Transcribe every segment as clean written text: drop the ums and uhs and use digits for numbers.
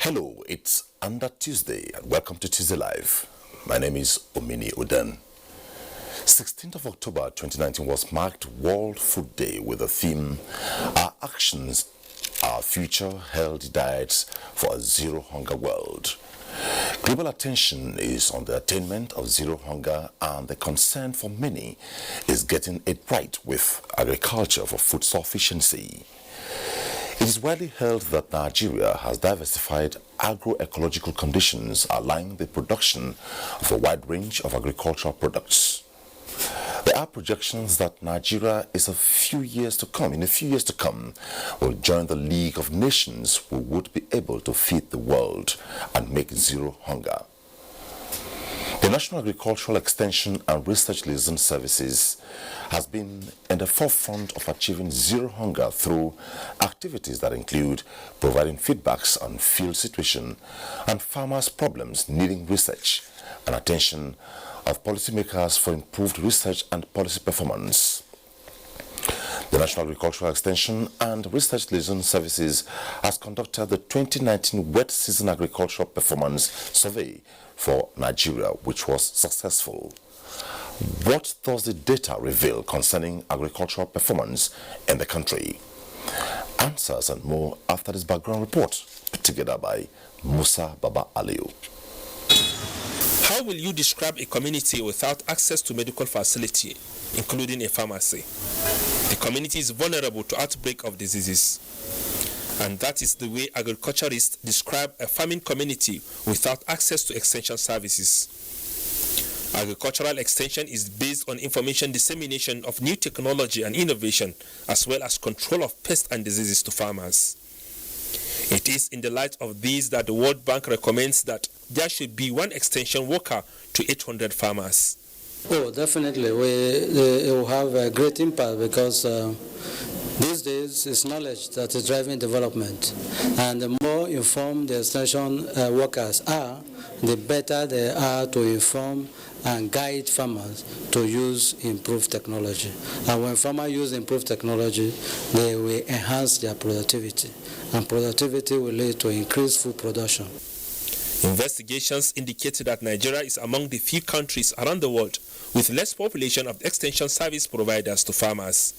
Hello, it's Under Tuesday and welcome to Tuesday Live. My name is Omini Oden. 16th of October 2019 was marked World Food Day with the theme Our Actions, Our Future, Healthy Diets for a Zero Hunger World. Global attention is on the attainment of zero hunger, and the concern for many is getting it right with agriculture for food sufficiency. It is widely held that Nigeria has diversified agroecological conditions allowing the production of a wide range of agricultural products. There are projections that Nigeria in a few years to come, will join the League of Nations who would be able to feed the world and make zero hunger. The National Agricultural Extension and Research Liaison Services has been in the forefront of achieving zero hunger through activities that include providing feedbacks on field situation and farmers' problems needing research and attention of policymakers for improved research and policy performance. The National Agricultural Extension and Research Liaison Services has conducted the 2019 Wet Season Agricultural Performance Survey for Nigeria, which was successful. What does the data reveal concerning agricultural performance in the country? Answers and more after this background report, put together by Musa Baba Aliyu. How will you describe a community without access to medical facility, including a pharmacy? The community is vulnerable to outbreak of diseases. And that is the way agriculturists describe a farming community without access to extension services. Agricultural extension is based on information dissemination of new technology and innovation, as well as control of pests and diseases to farmers. It is in the light of these that the World Bank recommends that there should be one extension worker to 800 farmers. Oh, definitely. It will have a great impact because these days it's knowledge that is driving development. And the more informed the extension workers are, the better they are to inform and guide farmers to use improved technology. And when farmers use improved technology, they will enhance their productivity. And productivity will lead to increased food production. Investigations indicate that Nigeria is among the few countries around the world with less population of extension service providers to farmers.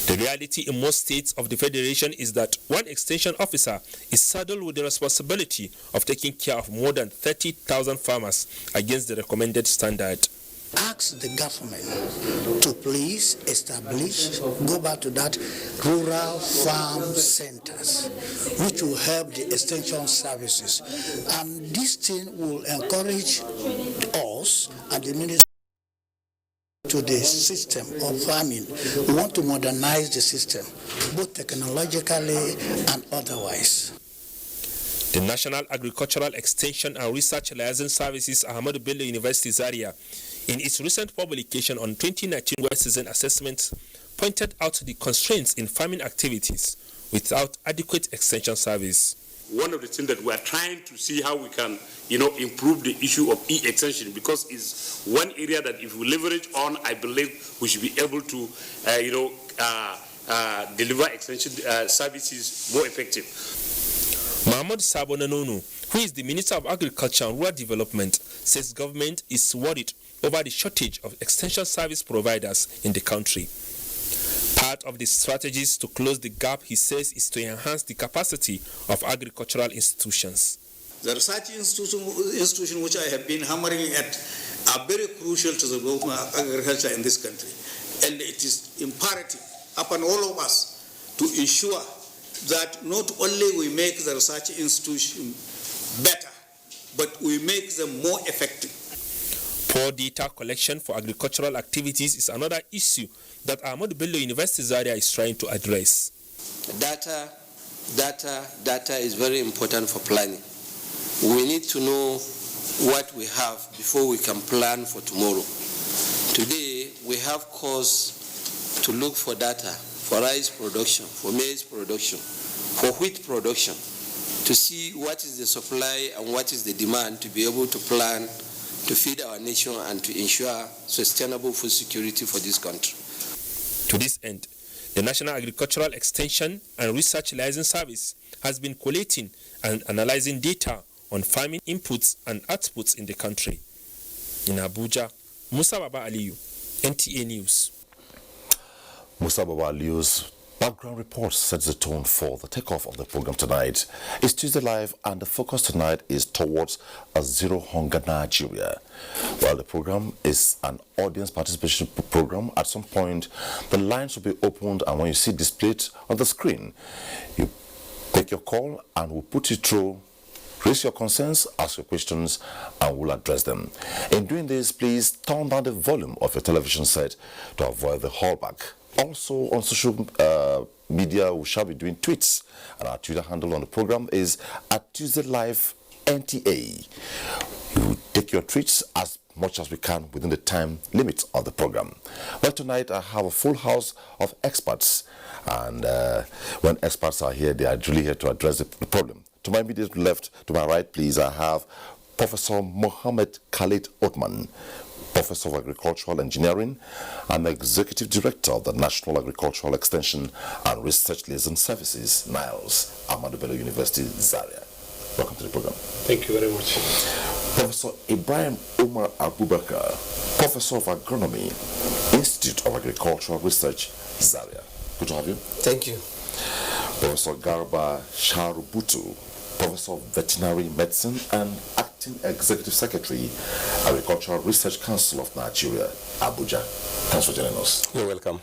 The reality in most states of the Federation is that one extension officer is saddled with the responsibility of taking care of more than 30,000 farmers against the recommended standard. Ask the government to please establish, go back to that rural farm centers, which will help the extension services. And this thing will encourage us and the ministry to the system of farming. We want to modernize the system, both technologically and otherwise. The National Agricultural Extension and Research Liaison Services, Ahmadu Bello University Zaria, in its recent publication on 2019 Wet Season Assessment, pointed out the constraints in farming activities without adequate extension service. One of the things that we are trying to see how we can, improve the issue of e-extension, because it's one area that if we leverage on, I believe we should be able to, deliver extension services more effective. Mahmoud Sabo Nanonu, who is the Minister of Agriculture and Rural Development, says government is worried over the shortage of extension service providers in the country. Part of the strategies to close the gap, he says, is to enhance the capacity of agricultural institutions. The research institution which I have been hammering at are very crucial to the development of agriculture in this country. And it is imperative upon all of us to ensure that not only we make the research institution better, but we make them more effective. Poor data collection for agricultural activities is another issue that Ahmadu Bello University Zaria is trying to address. Data is very important for planning. We need to know what we have before we can plan for tomorrow. Today, we have cause to look for data for rice production, for maize production, for wheat production, to see what is the supply and what is the demand to be able to plan to feed our nation and to ensure sustainable food security for this country. To this end, The National Agricultural Extension and Research Liaison Service has been collating and analyzing data on farming inputs and outputs in the country. In Abuja, Musa Baba Aliyu, NTA News. Musa Baba Aliyu's background report sets the tone for the takeoff of the program tonight. It's Tuesday Live, and the focus tonight is towards a zero-hunger Nigeria. While the program is an audience participation program, at some point the lines will be opened, and when you see displayed on the screen, you take your call and we'll put you through. Raise your concerns, ask your questions, and we'll address them. In doing this, please turn down the volume of your television set to avoid the hallback. Also on social media, we shall be doing tweets, and our Twitter handle on the program is @TuesdayLiveNTA. You take your tweets as much as we can within the time limit of the program. Well, tonight I have a full house of experts, and when experts are here, they are really here to address the problem. To my immediate left, to my right, please, I have Professor Mohammed Khalid Othman, Professor of Agricultural Engineering and Executive Director of the National Agricultural Extension and Research Liaison Services, NILES, Ahmadu Bello University, Zaria. Welcome to the program. Thank you very much. Professor Ibrahim Umar Abubakar, Professor of Agronomy, Institute of Agricultural Research, Zaria. Good to have you. Thank you. Professor Garba Sharubutu, Professor of Veterinary Medicine and Acting Executive Secretary, Agricultural Research Council of Nigeria, Abuja. Thanks for joining us. You're welcome.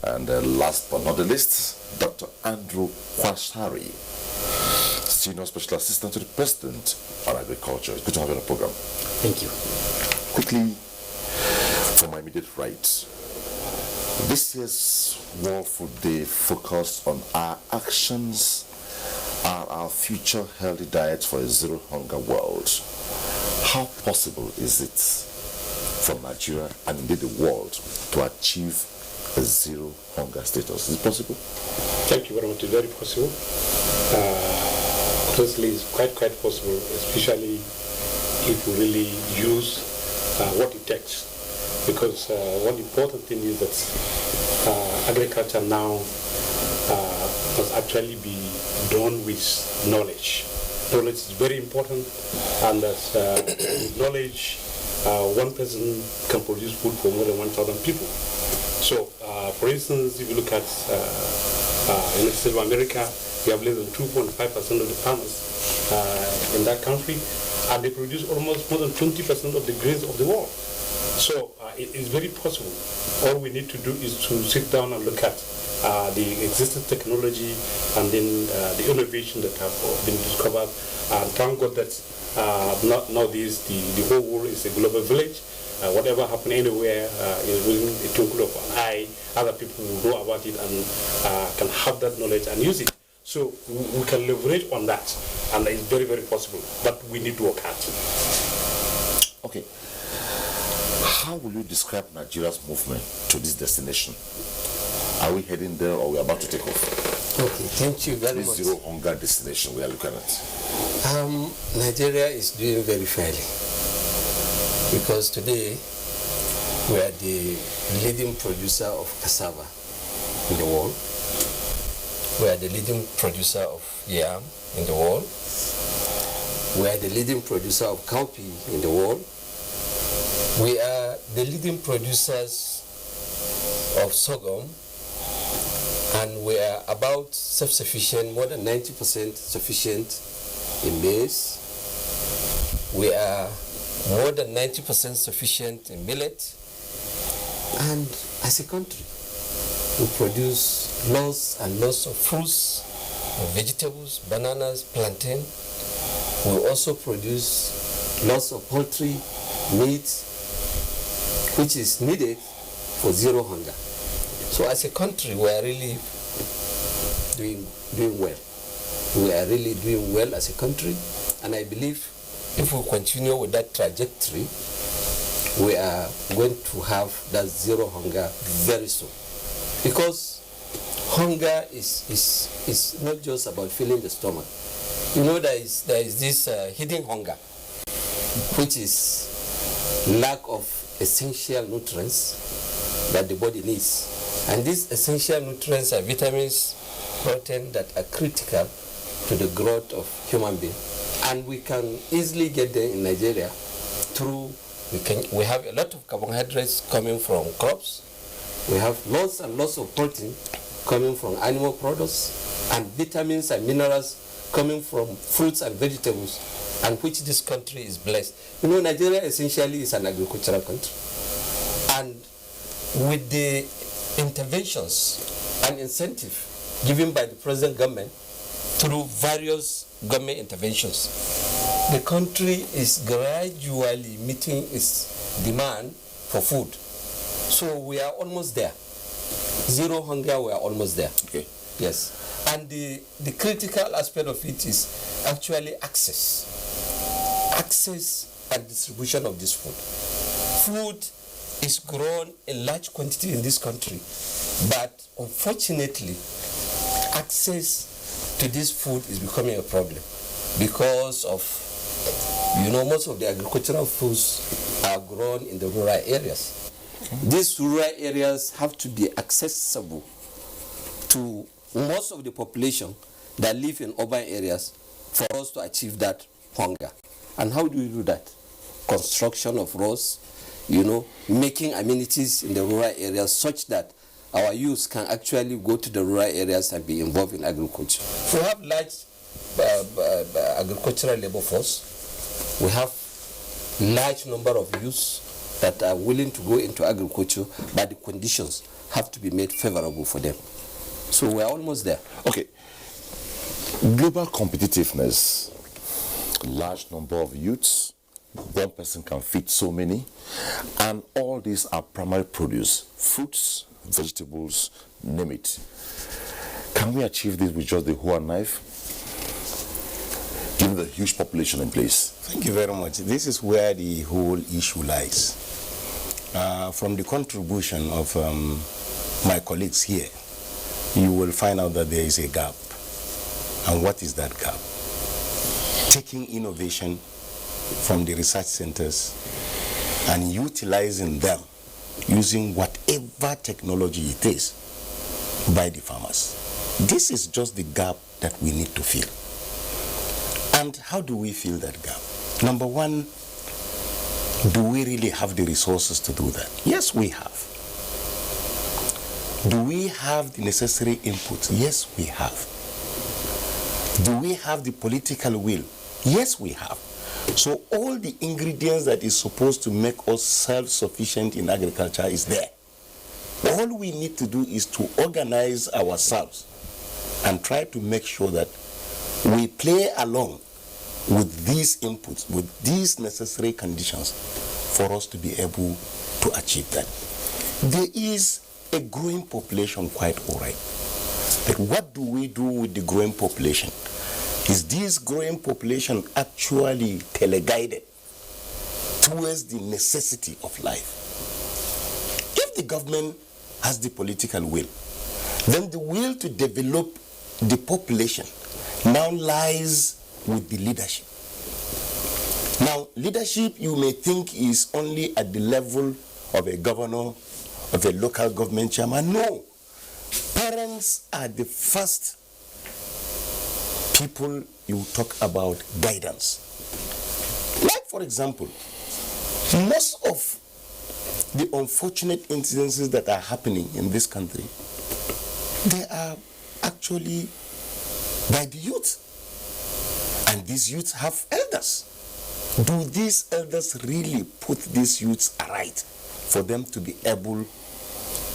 And last but not the least, Dr. Andrew Kwasari, Senior Special Assistant to the President on Agriculture. It's good to have you on the program. Thank you. Quickly, from my immediate right, this year's World Food Day focused on our actions and our future healthy diet for a zero-hunger world. How possible is it from Nigeria and indeed the world to achieve a zero-hunger status? Is it possible? Thank you very much. It's very possible. Honestly, it's quite possible, especially if we really use what it takes. Because one important thing is that agriculture now must actually be done with knowledge. Knowledge is very important, and that with knowledge, one person can produce food for more than 1,000 people. So, for instance, if you look at in the state of America, we have less than 2.5% of the farmers in that country, and they produce almost more than 20% of the grains of the world. So it is very possible. All we need to do is to sit down and look at the existing technology and then the innovation that have been discovered. And thank God that nowadays the whole world is a global village. Whatever happens anywhere within a twinkle of an eye, other people will know about it and can have that knowledge and use it. So we can leverage on that, and it's very possible. But we need to work hard. Okay. How will you describe Nigeria's movement to this destination? Are we heading there, or are we about to take off? Okay, thank you very This much. zero hunger destination we are looking at. Nigeria is doing very fairly, because today we are the leading producer of cassava in the world. We are the leading producer of yam in the world. We are the leading producer of cowpea in the world. We are the leading producers of sorghum, and we are about self-sufficient, more than 90% sufficient in maize. We are more than 90% sufficient in millet. And as a country, we produce lots and lots of fruits, vegetables, bananas, plantain. We also produce lots of poultry, meat, which is needed for zero hunger. So as a country, we are really doing well. We are really doing well as a country, and I believe if we continue with that trajectory, we are going to have that zero hunger very soon. Because hunger is not just about filling the stomach. You know, there is this hidden hunger, which is lack of essential nutrients that the body needs. And these essential nutrients are vitamins, protein that are critical to the growth of human beings. And we can easily get them in Nigeria through, we have a lot of carbohydrates coming from crops. We have lots and lots of protein coming from animal products, and vitamins and minerals coming from fruits and vegetables, and which this country is blessed. You know, Nigeria essentially is an agricultural country. And with the interventions and incentive given by the present government through various government interventions, the country is gradually meeting its demand for food. So we are almost there. Zero hunger, we are almost there. Okay. Yes. And the critical aspect of it is actually access. Access and distribution of this food. Food is grown in large quantity in this country, but unfortunately, access to this food is becoming a problem because of, you know, most of the agricultural foods are grown in the rural areas. These rural areas have to be accessible to most of the population that live in urban areas for us to achieve that hunger. And how do we do that? Construction of roads, you know, making amenities in the rural areas such that our youth can actually go to the rural areas and be involved in agriculture. We have large agricultural labor force. We have large number of youths that are willing to go into agriculture, but the conditions have to be made favorable for them. So we are almost there. Okay. Global competitiveness, large number of youths, one person can feed so many, and all these are primary produce, fruits, vegetables, name it. Can we achieve this with just the hoe and knife, given the huge population in place? Thank you very much. This is where the whole issue lies. From the contribution of my colleagues here, you will find out that there is a gap. And what is that gap? Taking innovation from the research centers and utilizing them, using whatever technology it is, by the farmers. This is just the gap that we need to fill. And how do we fill that gap? Number one, do we really have the resources to do that? Yes, we have. Do we have the necessary inputs? Yes, we have. Do we have the political will? Yes, we have. So all the ingredients that is supposed to make us self-sufficient in agriculture is there. All we need to do is to organize ourselves and try to make sure that we play along with these inputs, with these necessary conditions for us to be able to achieve that. There is a growing population, quite all right. But what do we do with the growing population? Is this growing population actually teleguided towards the necessity of life? If the government has the political will, then the will to develop the population now lies with the leadership. Now, leadership, you may think, is only at the level of a governor, of a local government chairman. No. Parents are the first people you talk about guidance. Like, for example, most of the unfortunate incidences that are happening in this country, they are actually by the youth. And these youths have elders. Do these elders really put these youths aright for them to be able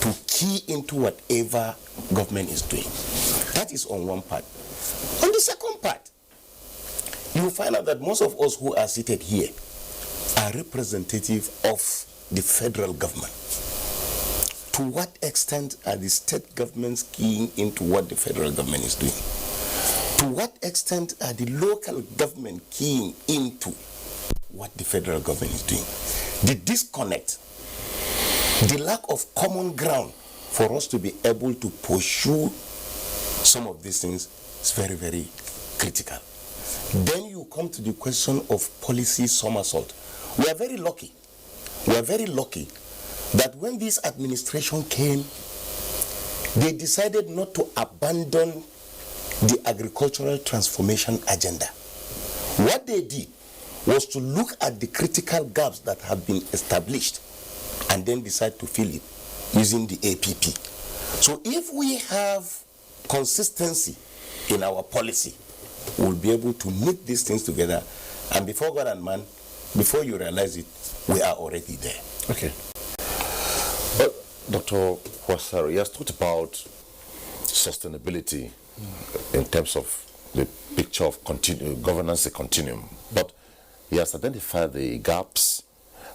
to key into whatever government is doing? That is on one part. On the second part, you will find out that most of us who are seated here are representative of the federal government. To what extent are the state governments keying into what the federal government is doing? To what extent are the local government keying into what the federal government is doing? The disconnect, the lack of common ground for us to be able to pursue some of these things is very, very critical. Then you come to the question of policy somersault. We are very lucky. We are very lucky that when this administration came they decided not to abandon the agricultural transformation agenda. What they did was to look at the critical gaps that have been established and then decide to fill it using the APP. So if we have consistency in our policy, we'll be able to knit these things together, and before God and man, before you realize it, we are already there. Okay. Dr. Wasari, you have talked about sustainability in terms of the picture of governance, a continuum, but he has identified the gaps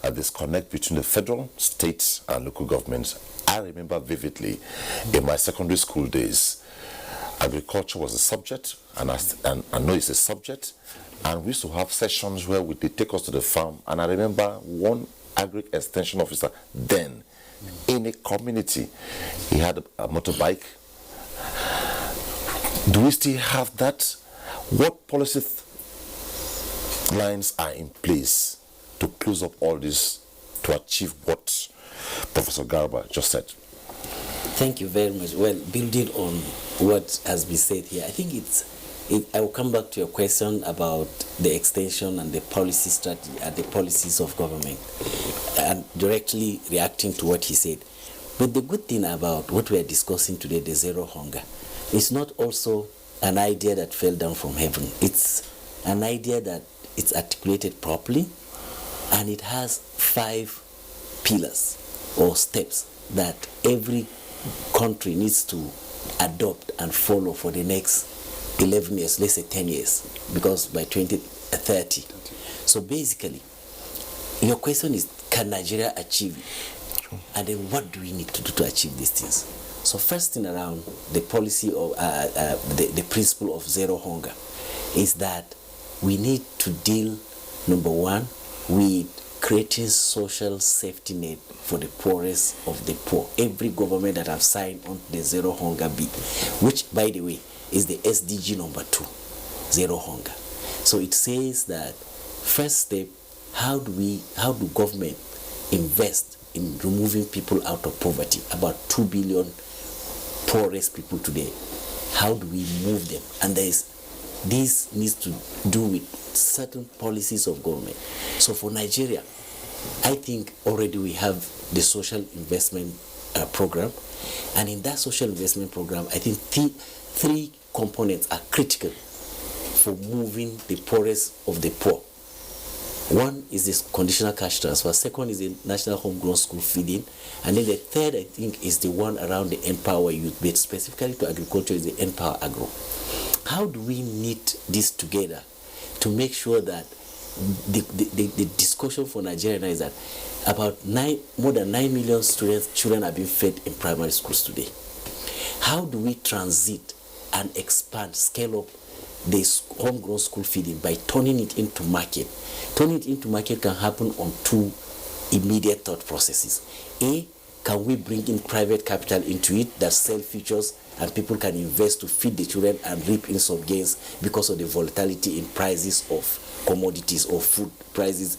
and disconnect between the federal, state, and local governments. I remember vividly in my secondary school days, agriculture was a subject, and I know it's a subject, and we used to have sessions where they take us to the farm, and I remember one agri extension officer then in a community, he had a motorbike. Do we still have that? What policy lines are in place to close up all this to achieve what Professor Garba just said? Thank you very much. Well, building on what has been said here, I think I will come back to your question about the extension and the policy strategy and the policies of government, and directly reacting to what he said. But the good thing about what we are discussing today, the zero hunger, is not also an idea that fell down from heaven. It's an idea that it's articulated properly, and it has 5 pillars or steps that every country needs to adopt and follow for the next 11 years, let's say 10 years, because by 2030. So basically, your question is, can Nigeria achieve it? And then what do we need to do to achieve these things? So first thing around the policy of the principle of zero hunger is that we need to deal, number one, with creating social safety net for the poorest of the poor. Every government that have signed on the zero hunger bill, which by the way is the SDG number 2, zero hunger. So it says that first step, how do government invest in removing people out of poverty? About 2 billion poorest people today. How do we move them? And this needs to do with certain policies of government. So for Nigeria, I think already we have the social investment program, and in that social investment program, I think three components are critical for moving the poorest of the poor. One is this conditional cash transfer. Second is the national homegrown school feeding. And then the third, I think, is the one around the Empower Youth, but specifically to agriculture is the Empower Agro. How do we knit this together to make sure that the discussion for Nigeria now is that about more than 9 million children are being fed in primary schools today? How do we transit and expand, scale up this homegrown school feeding by turning it into market? Turning it into market can happen on 2 immediate thought processes. A, can we bring in private capital into it that sell futures and people can invest to feed the children and reap in some gains because of the volatility in prices of commodities or food prices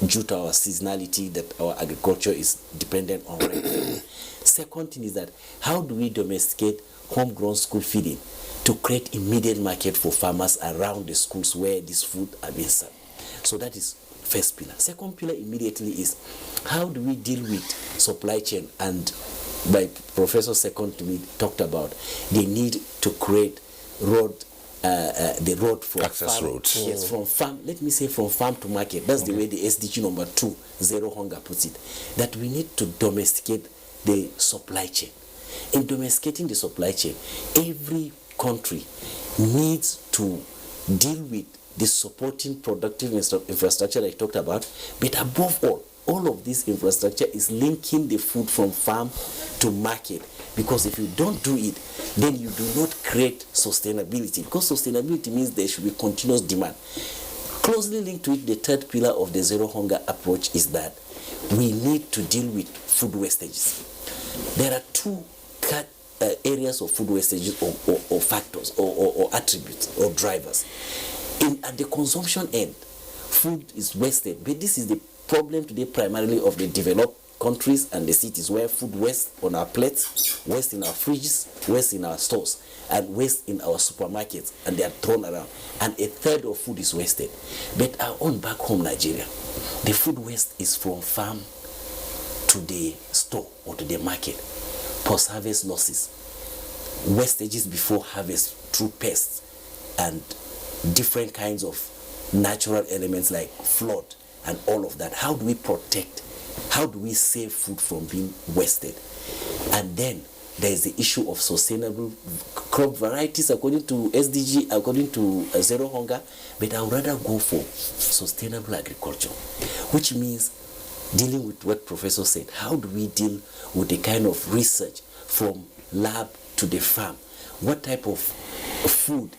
due to our seasonality that our agriculture is dependent on rain. Second thing is that how do we domesticate homegrown school feeding to create immediate market for farmers around the schools where this food are being served? So that is first pillar. Second pillar immediately is how do we deal with supply chain? And by Professor Second to me talked about the need to create the road for access farm, roads. Yes, from farm. Let me say from farm to market. That's the way the SDG number 2, zero hunger, puts it. That we need to domesticate the supply chain. In domesticating the supply chain, every country needs to deal with the supporting productive infrastructure I talked about, but above all of this infrastructure is linking the food from farm to market, because if you don't do it, then you do not create sustainability, because sustainability means there should be continuous demand. Closely linked to it, the third pillar of the zero hunger approach is that we need to deal with food wastages. There are 2 areas of food wastages or factors or attributes or drivers. At the consumption end, food is wasted, but this is the problem today primarily of the developed countries and the cities where food wastes on our plates, waste in our fridges, waste in our stores, and waste in our supermarkets, and they are thrown around. And a third of food is wasted. But our own back home, Nigeria, the food waste is from farm to the store or to the market. Post-harvest losses, wastages before harvest through pests, and different kinds of natural elements like flood and all of that. How do we protect? How do we save food from being wasted? And then there is the issue of sustainable crop varieties according to SDG, according to Zero Hunger, but I would rather go for sustainable agriculture, which means dealing with what Professor said. How do we deal with the kind of research from lab to the farm? What type of food?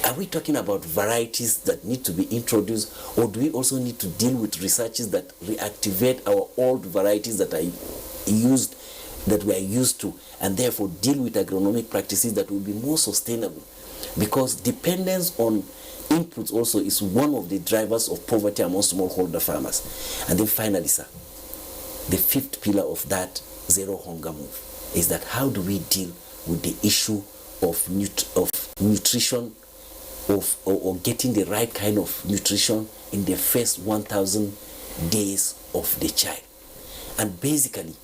Are we talking about varieties that need to be introduced, or do we also need to deal with researches that reactivate our old varieties that are used, that we are used to, and therefore deal with agronomic practices that will be more sustainable? Because dependence on inputs also is one of the drivers of poverty among smallholder farmers. And then finally, sir, the fifth pillar of that Zero Hunger move is that how do we deal with the issue of nutrition, or getting the right kind of nutrition in the first 1,000 days of the child. And basically,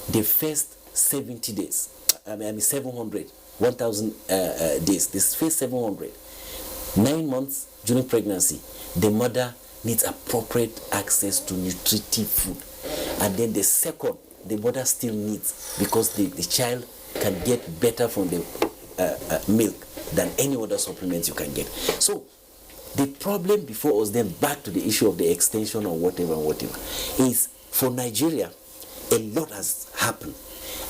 the first 70 days, 1,000 days, this first 700, 9 months during pregnancy, the mother needs appropriate access to nutritive food. And then the second, the mother still needs, because the child can get better from the milk than any other supplements you can get. So the problem before us, then back to the issue of the extension or whatever, is for Nigeria, a lot has happened,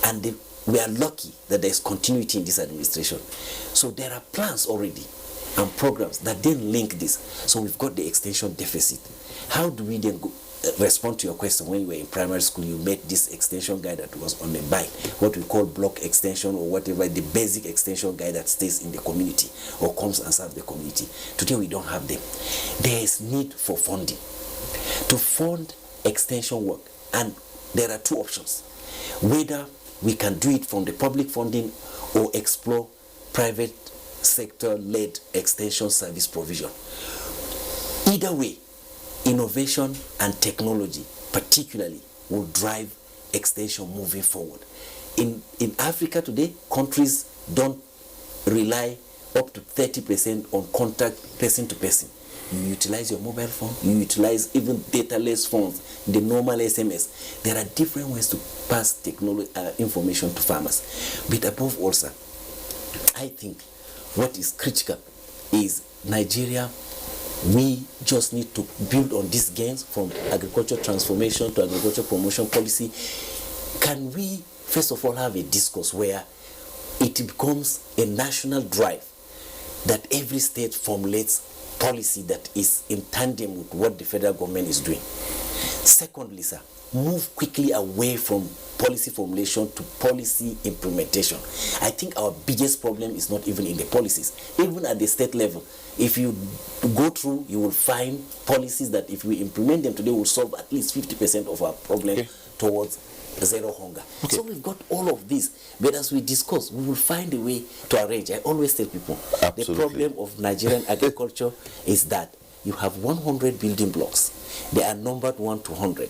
and we are lucky that there's continuity in this administration. So there are plans already and programs that then link this. So we've got the extension deficit. How do we then respond to your question? When you were in primary school, you met this extension guy that was on a bike, what we call block extension or whatever, the basic extension guy that stays in the community or comes and serves the community. Today we don't have them. There is need for funding to fund extension work, and there are two options: whether we can do it from the public funding or explore private sector-led extension service provision. Either way, innovation and technology particularly will drive extension moving forward. In Africa today, countries don't rely up to 30% on contact person to person. You utilize your mobile phone, you utilize even dataless phones, the normal SMS. There are different ways to pass technology information to farmers. But above all, sir, I think what is critical is Nigeria. We just need to build on these gains from agriculture transformation to agriculture promotion policy. Can we, first of all, have a discourse where it becomes a national drive that every state formulates policy that is in tandem with what the federal government is doing? Secondly, sir, move quickly away from policy formulation to policy implementation. I think our biggest problem is not even in the policies. Even at the state level, if you go through, you will find policies that if we implement them today will solve at least 50% of our problem towards zero hunger. So we've got all of this, but as we discuss, we will find a way to arrange. I always tell people, the problem of Nigerian agriculture is that you have 100 building blocks. They are numbered 1 to 100.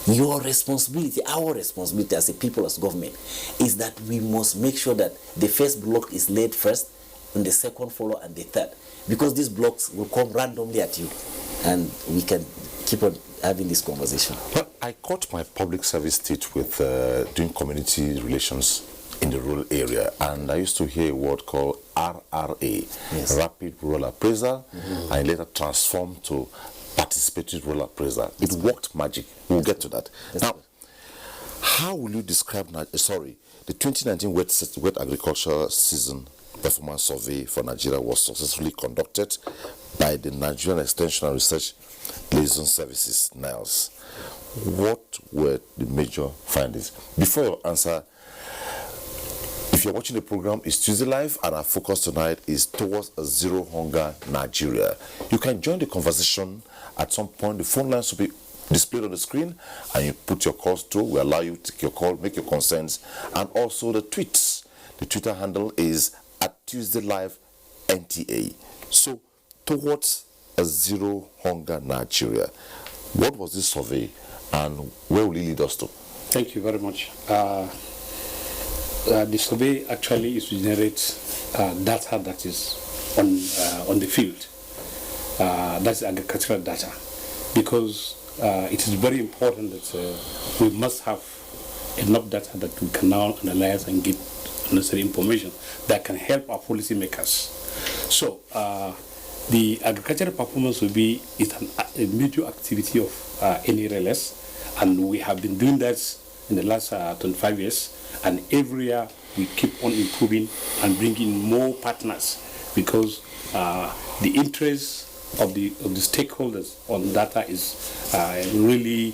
Your responsibility, our responsibility as a people, as government, is that we must make sure that the first block is laid first, and the second follow, and the third, because these blocks will come randomly at you, and we can keep on having this conversation. Well, I caught my public service teach with doing community relations in the rural area, and I used to hear a word called RRA, Rapid Rural Appraisal, and later transformed to Participatory Rural Appraisal. It worked magic. We'll get to that. Now, how will you describe the 2019 wet agriculture season performance survey for Nigeria was successfully conducted by the Nigerian Extension and Research Liaison Services, NILS. What were the major findings? Before you answer, if you're watching the program, it's Tuesday Live, and our focus tonight is towards a zero hunger Nigeria. You can join the conversation at some point. The phone lines will be displayed on the screen, and you put your calls through. We allow you to take your call, make your concerns, and also the tweets. The Twitter handle is @TuesdayLiveNTA. So, towards a zero hunger Nigeria, what was this survey, and where will it lead us to? Thank you very much. The survey actually is to generate data that is on the field. That's agricultural data, because it is very important that we must have enough data that we can now analyze and get necessary information that can help our policy makers. So the agricultural performance will be a major activity of any RLS, and we have been doing that in the last 25 years, and every year we keep on improving and bringing more partners, because the interest of the stakeholders on data is really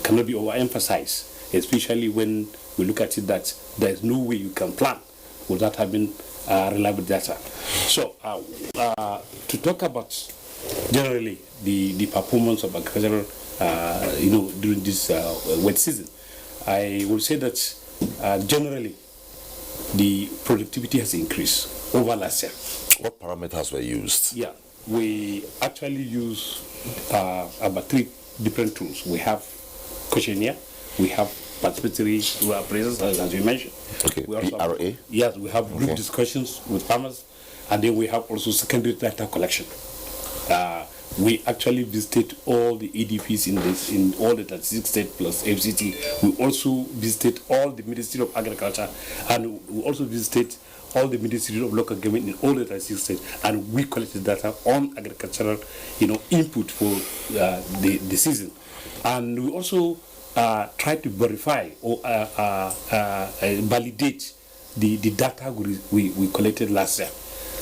cannot be overemphasized, especially when we look at it that there is no way you can plan without having reliable data. So to talk about generally the performance of agricultural during this wet season, I will say that generally the productivity has increased over last year. What parameters were used? Yeah, we actually use about 3 different tools. We have questionnaire, we have participatory appraisals, as you mentioned. Okay, we also PRA? Yes, we have group discussions with farmers, and then we have also secondary data collection. We actually visited all the EDPs in all the 36 states plus FCT. We also visited all the Ministry of Agriculture, and we also visited all the Ministry of Local Government in all the 36 states, and we collected data on agricultural, input for the season. And we also try to verify or validate the data we collected last year.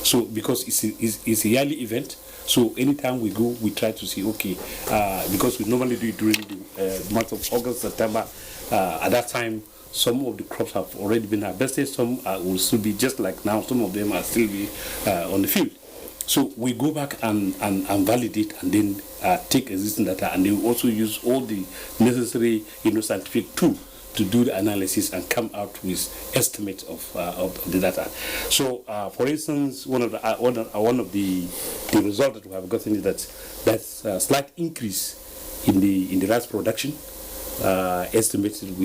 So because it's a yearly event, so anytime we go, we try to see, okay, because we normally do it during the month of August, September. At that time, some of the crops have already been harvested, some will still be just like now, some of them are still be on the field. So we go back and validate, and then take existing data, and then we also use all the necessary scientific tools to do the analysis and come out with estimates of the data. So, for instance, one of the results that we have gotten is that that's a slight increase in the rice production. Estimated,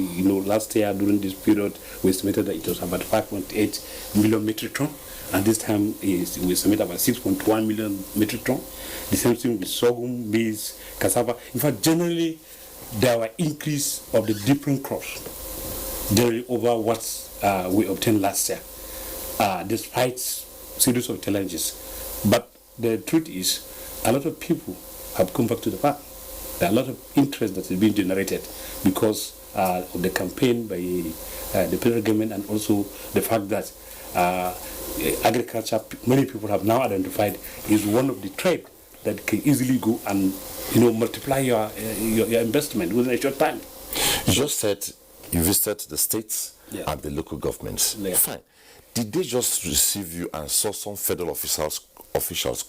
last year during this period, we estimated that it was about 5.8 million metric ton, and this time we estimate about 6.1 million metric ton. The same thing with sorghum, maize, cassava. In fact, generally, there were increase of the different crops generally over what we obtained last year, despite series of challenges. But the truth is, a lot of people have come back to the farm. There are a lot of interest that is being generated because of the campaign by the federal government, and also the fact that agriculture, many people have now identified, is one of the trade that can easily go and multiply your investment within a short time. You just said you visited the states and the local governments. Yeah. Fine. Did they just receive you and saw some federal officials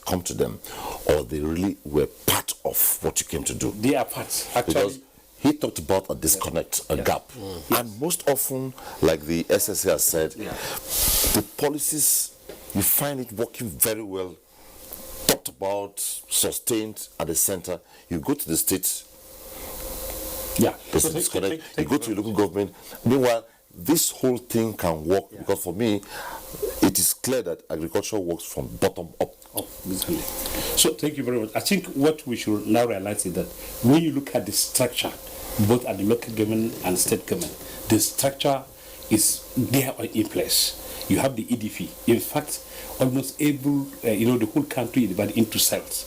come to them, or they really were part of what you came to do? They are part, actually. Because he talked about a disconnect, a gap. And most often, like the SSA has said, the policies, you find it working very well, talked about, sustained at the center. You go to the states, there's a disconnect. You go to the local government. Meanwhile, this whole thing can work, because for me, it is clear that agriculture works from bottom up. Exactly. So thank you very much. I think what we should now realize is that when you look at the structure, both at the local government and state government, the structure is there in place. You have the EDP. In fact, almost every, the whole country is divided into cells.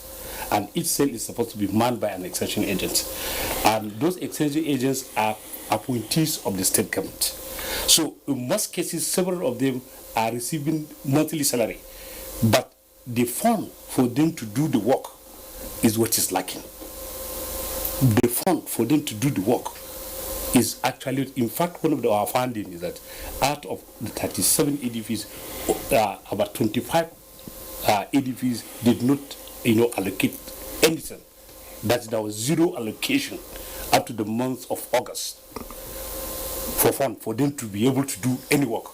And each cell is supposed to be manned by an extension agent. And those extension agents are appointees of the state government. So in most cases, several of them are receiving monthly salary. But the fund for them to do the work is what is lacking. The fund for them to do the work is actually, in fact, one of our findings is that out of the 37 EDPs, about 25 EDPs did not allocate anything. That there was zero allocation up to the month of August for fun, for them to be able to do any work.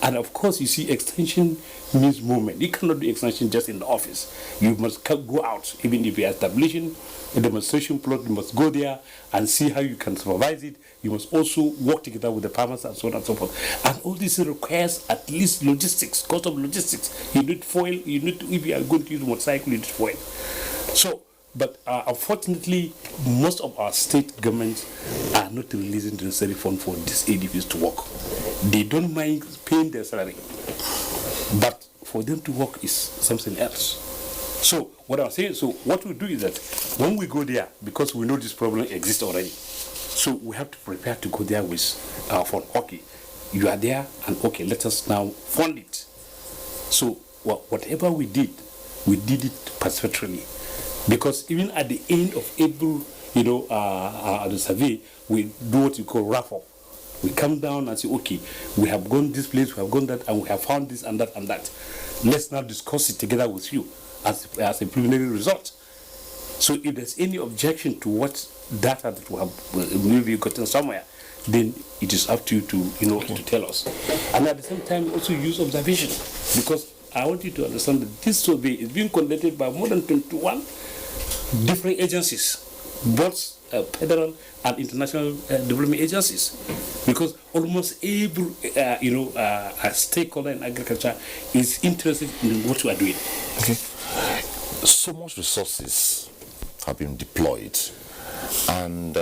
And of course, you see, extension means movement. You cannot do extension just in the office. You must go out, even if you are establishing a demonstration plot, you must go there and see how you can supervise it. You must also work together with the farmers and so on and so forth. And all this requires at least logistics, cost of logistics. You need fuel, you need to, if you are going to use a motorcycle, you need fuel. So, but unfortunately, most of our state governments are not releasing the necessary fund for these ADPs to work. They don't mind paying their salary, but for them to work is something else. So what I'm saying, so what we do is that when we go there, because we know this problem exists already, so we have to prepare to go there with our fund. Okay, you are there, and okay, let us now fund it. So whatever we did it participatory. Because even at the end of April, the survey, we do what you call wrap up. We come down and say, okay, we have gone this place, we have gone that, and we have found this and that and that. Let's now discuss it together with you as a preliminary result. So if there's any objection to what data that we have maybe gotten somewhere, then it is up to you to tell us. And at the same time, also use observation, because I want you to understand that this survey is being conducted by more than 21 different agencies, both federal and international development agencies, because almost every stakeholder in agriculture is interested in what we are doing. Okay. So much resources have been deployed, and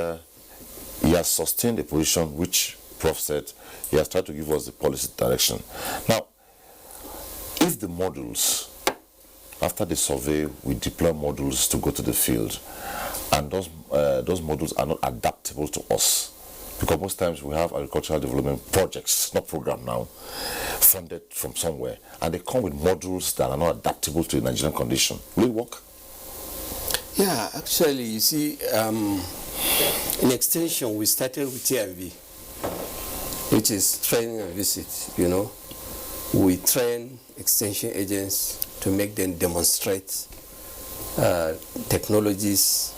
he has sustained a position which Prof said he has tried to give us the policy direction. Now, if the models, after the survey, we deploy models to go to the field, and those models are not adaptable to us, because most times we have agricultural development projects, not program now, funded from somewhere, and they come with models that are not adaptable to the Nigerian condition. Will it work? Yeah, actually, you see, in extension, we started with TMV, which is training and visit, We train extension agents to make them demonstrate technologies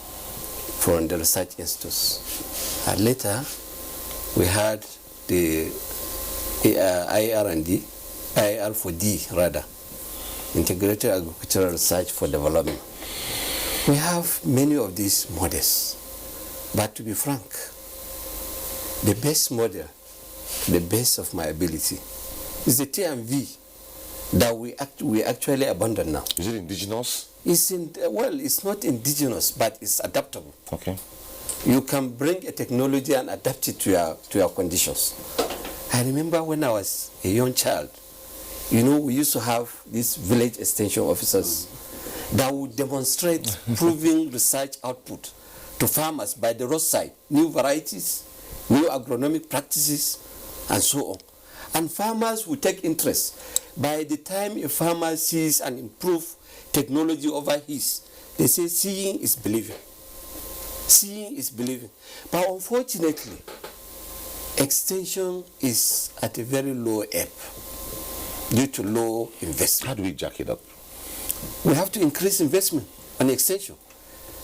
from the research institutes. And later, we had the IR&D, IR4D rather, Integrated Agricultural Research for Development. We have many of these models, but to be frank, the best model, the best of my ability, is the TMV that we actually abandon now. Is it indigenous? It's not indigenous, but it's adaptable. Okay. You can bring a technology and adapt it to your conditions. I remember when I was a young child, we used to have these village extension officers that would demonstrate proving research output to farmers by the roadside, new varieties, new agronomic practices, and so on. And farmers will take interest. By the time a farmer sees an improved technology over his, they say seeing is believing. Seeing is believing. But unfortunately, extension is at a very low ebb due to low investment. How do we jack it up? We have to increase investment on extension.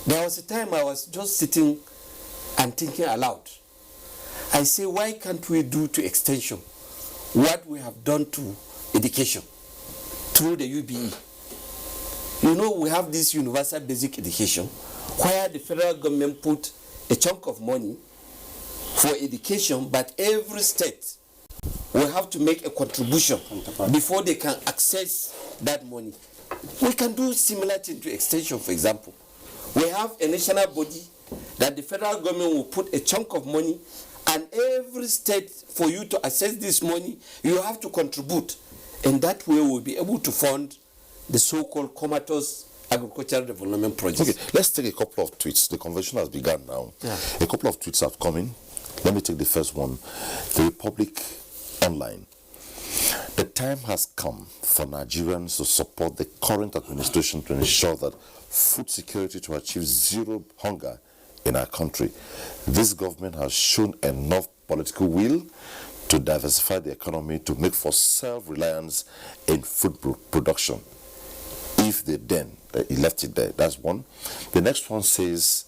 There was a time I was just sitting and thinking aloud. I say, why can't we do to extension what we have done to education through the UBE? We have this universal basic education where the federal government put a chunk of money for education, but every state will have to make a contribution before they can access that money. We can do similar thing to extension, for example. We have a national body that the federal government will put a chunk of money, and every state, for you to access this money, you have to contribute. In that way, we'll be able to fund the so-called comatose agricultural development projects. Okay, let's take a couple of tweets. The convention has begun now. Yeah. A couple of tweets have come in. Let me take the first one. The Republic Online. The time has come for Nigerians to support the current administration to ensure that food security to achieve zero hunger in our country. This government has shown enough political will to diversify the economy to make for self-reliance in food production. If they then, he left it there, that's one. The next one says,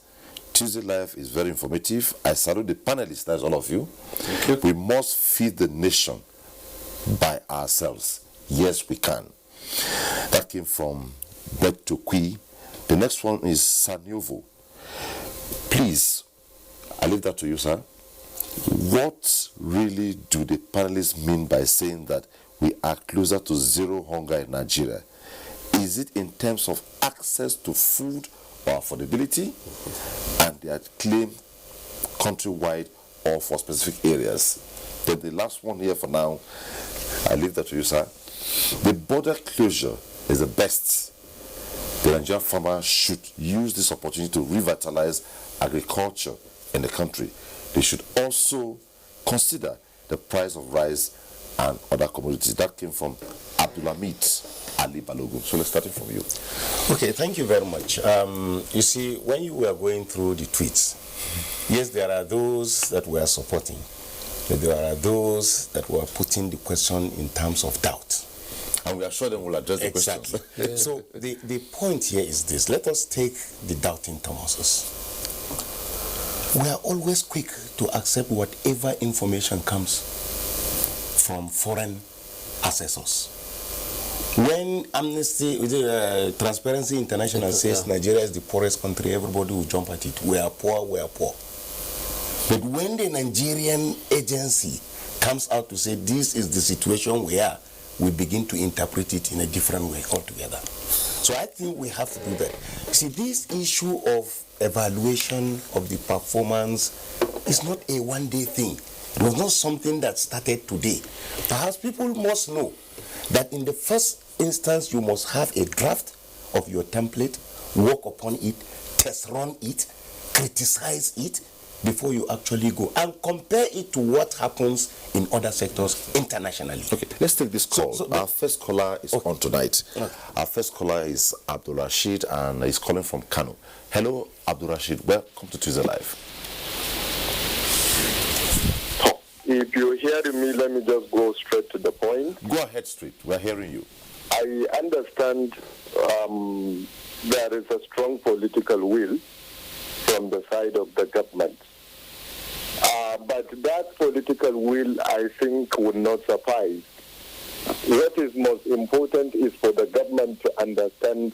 Tuesday Live is very informative. I salute the panelists, that's all of you. We must feed the nation by ourselves. Yes, we can. That came from Bed to Kui. The next one is Sanyovo. Please, I leave that to you, sir. What really do the panelists mean by saying that we are closer to zero hunger in Nigeria? Is it in terms of access to food or affordability, and their claim countrywide or for specific areas? Then the last one here for now, I leave that to you, sir. The border closure is the best. The Nigerian farmer should use this opportunity to revitalize agriculture in the country. They should also consider the price of rice and other commodities. That came from Abdulhamid Ali Balogun. So let's start it from you. Okay, thank you very much. You see, when you were going through the tweets, yes, there are those that were supporting, but there are those that were putting the question in terms of doubt. And we are sure they will address the Exactly. question. So the point here is this. Let us take the doubting Thomases. We are always quick to accept whatever information comes from foreign assessors. When Amnesty, Transparency International says Nigeria is the poorest country, everybody will jump at it. We are poor, we are poor. But when the Nigerian agency comes out to say this is the situation we are, we begin to interpret it in a different way altogether. So I think we have to do that. See, this issue of evaluation of the performance is not a one-day thing. It was not something that started today. Perhaps people must know that in the first instance, you must have a draft of your template, work upon it, test run it, criticize it, before you actually go and compare it to what happens in other sectors internationally. Okay, let's take this call. Our first caller is on tonight. Okay. Our first caller is Abdul Rashid, and he's calling from Kano. Hello, Abdul Rashid. Welcome to Tuesday Live. If you're hearing me, let me just go straight to the point. Go ahead, straight. We're hearing you. I understand there is a strong political will from the side of the government. But that political will, I think, would not suffice. What is most important is for the government to understand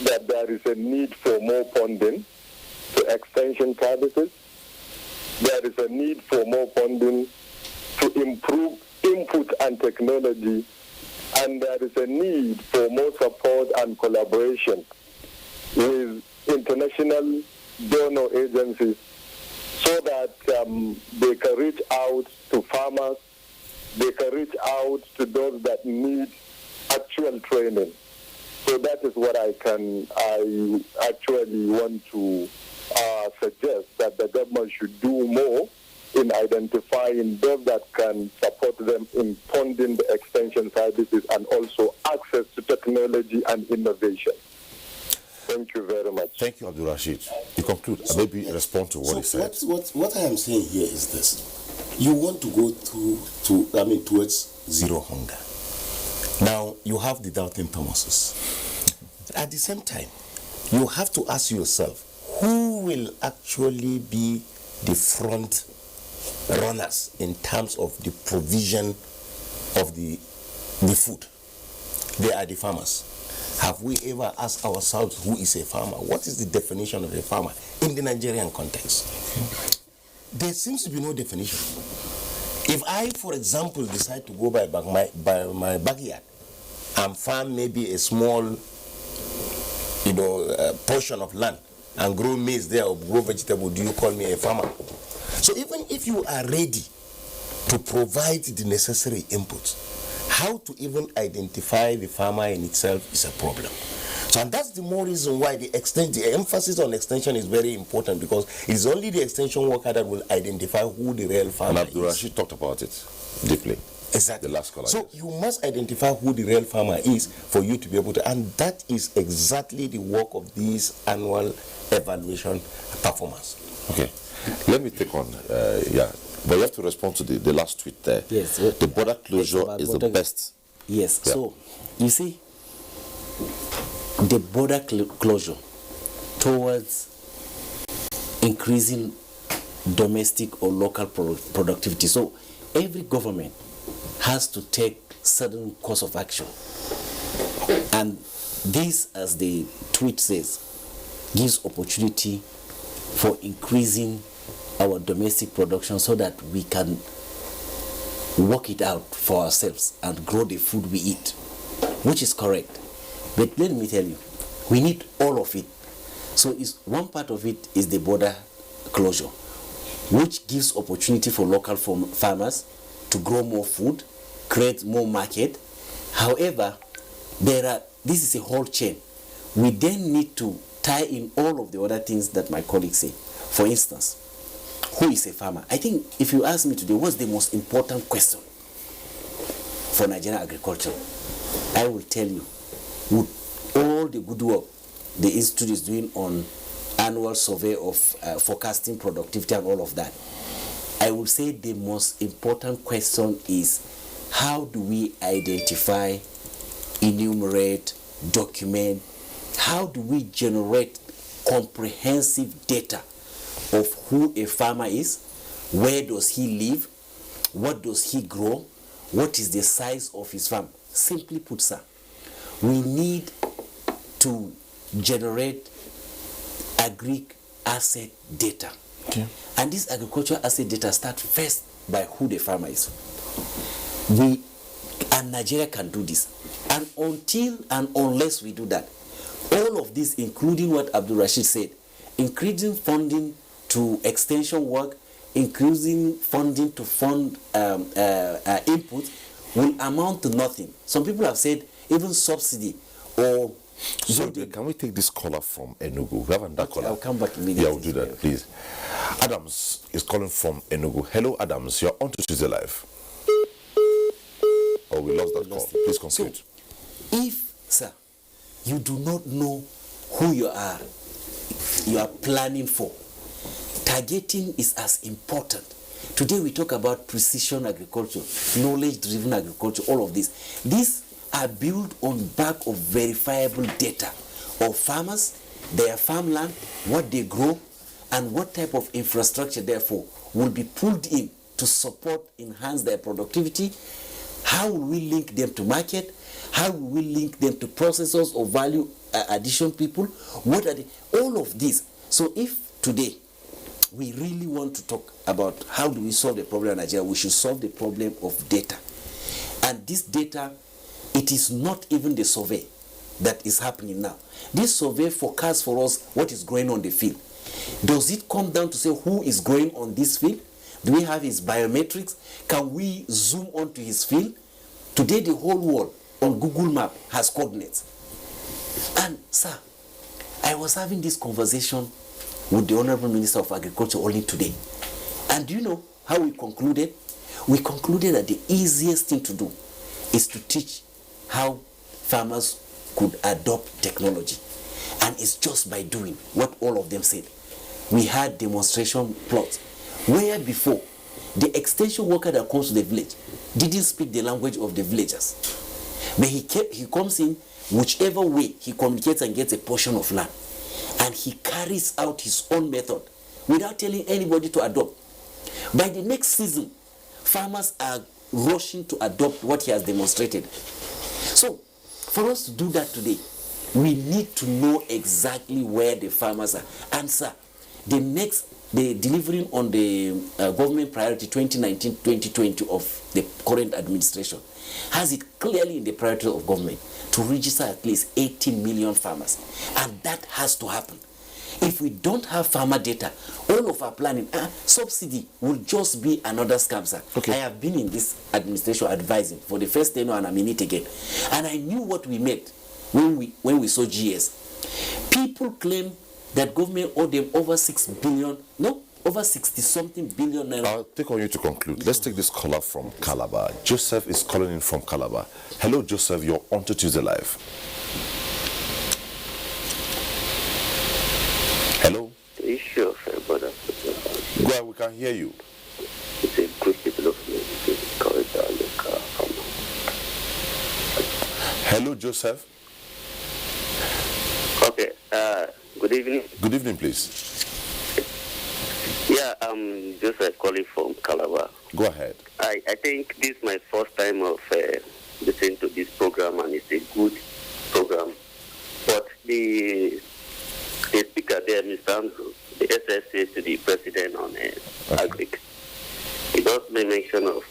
that there is a need for more funding to extension services. There is a need for more funding to improve input and technology. And there is a need for more support and collaboration with international donor agencies so that they can reach out to farmers, they can reach out to those that need actual training. So that is what I actually want to suggest, that the government should do more in identifying those that can support them in funding the extension services and also access to technology and innovation. Thank you very much. Thank you, Abdul Rashid. You conclude. Maybe respond to what he said. What I am saying here is this. You want to go towards zero hunger. Now, you have the doubting Thomases. At the same time, you have to ask yourself, who will actually be the front runners in terms of the provision of the food? They are the farmers. Have we ever asked ourselves who is a farmer? What is the definition of a farmer in the Nigerian context? There seems to be no definition. If I, for example, decide to go by my backyard and farm maybe a small, portion of land and grow maize there or grow vegetable, do you call me a farmer? So even if you are ready to provide the necessary inputs, how to even identify the farmer in itself is a problem. So, and that's the more reason why the emphasis on extension is very important, because it's only the extension worker that will identify who the real farmer And Abdul is. Rashid talked about it deeply. Exactly. The last caller. So you must identify who the real farmer is for you to be able to, and that is exactly the work of these annual evaluation performance. Okay. Let me take on, but you have to respond to the last tweet there. Yes. The border closure is the best. Yes. Yeah. So, you see, the border closure towards increasing domestic or local productivity. So every government has to take certain course of action. And this, as the tweet says, gives opportunity for increasing our domestic production so that we can work it out for ourselves and grow the food we eat, which is correct. But let me tell you, we need all of it. So one part of it is the border closure, which gives opportunity for local farmers to grow more food, create more market. However, this is a whole chain. We then need to tie in all of the other things that my colleagues say. For instance, who is a farmer? I think if you ask me today, what's the most important question for Nigerian agriculture? I will tell you, with all the good work the institute is doing on annual survey of forecasting productivity and all of that, I would say the most important question is, how do we identify, enumerate, document, how do we generate comprehensive data of who a farmer is, where does he live, what does he grow, what is the size of his farm? Simply put, sir, we need to generate agri-asset data. Okay. And this agricultural asset data starts first by who the farmer is. And Nigeria can do this. And until and unless we do that, all of this, including what Abdul Rashid said, increasing funding to extension work, increasing funding to fund input, will amount to nothing. Some people have said even subsidy or... So can we take this caller from Enugu? We haven't that caller. I'll come back immediately. Yeah, we'll do that, please. Adams is calling from Enugu. Hello, Adams. You're on to Tuesday Live. Oh, we lost that call. Please conclude. So, if, sir, you do not know who you are planning for, targeting is as important. Today we talk about precision agriculture, knowledge-driven agriculture, all of this. These are built on back of verifiable data of farmers, their farmland, what they grow, and what type of infrastructure, therefore, will be pulled in to support, enhance their productivity. How will we link them to market? How will we link them to processors or value addition people? What are all of this? So if today we really want to talk about how do we solve the problem in Nigeria, we should solve the problem of data. And this data, it is not even the survey that is happening now. This survey forecasts for us what is going on the field. Does it come down to say who is growing on this field? Do we have his biometrics? Can we zoom onto his field? Today the whole world on Google Map has coordinates. And sir, I was having this conversation with the Honorable Minister of Agriculture only today. And do you know how we concluded? We concluded that the easiest thing to do is to teach how farmers could adopt technology. And it's just by doing what all of them said. We had demonstration plots where before the extension worker that comes to the village didn't speak the language of the villagers. But he comes in whichever way he communicates and gets a portion of land. And he carries out his own method without telling anybody to adopt. By the next season, farmers are rushing to adopt what he has demonstrated. So, for us to do that today, we need to know exactly where the farmers are. And sir, the delivering on the government priority 2019-2020 of the current administration has it clearly in the priority of government to register at least 80 million farmers. And that has to happen. If we don't have farmer data, all of our planning, subsidy will just be another scam, sir. Okay. I have been in this administration advising for the first 10 and I'm in it again. And I knew what we made when we saw GS. People claim that government owed them over 6 billion, no, over 60-something billion naira. I'll take on you to conclude. Let's take this caller from Calabar. Joseph is calling in from Calabar. Hello, Joseph. You're on to Tuesday Live. Hello? The issue of border go ahead, we can hear you. It's a good development to encourage our local farmers. Hello, Joseph. Okay, good evening. Good evening, please. Joseph calling from Calabar. Go ahead. I think this is my first time of listening to this program, and it's a good program. But the speaker there, Mr. Andrew, the SSA to the president on agric, he does make mention of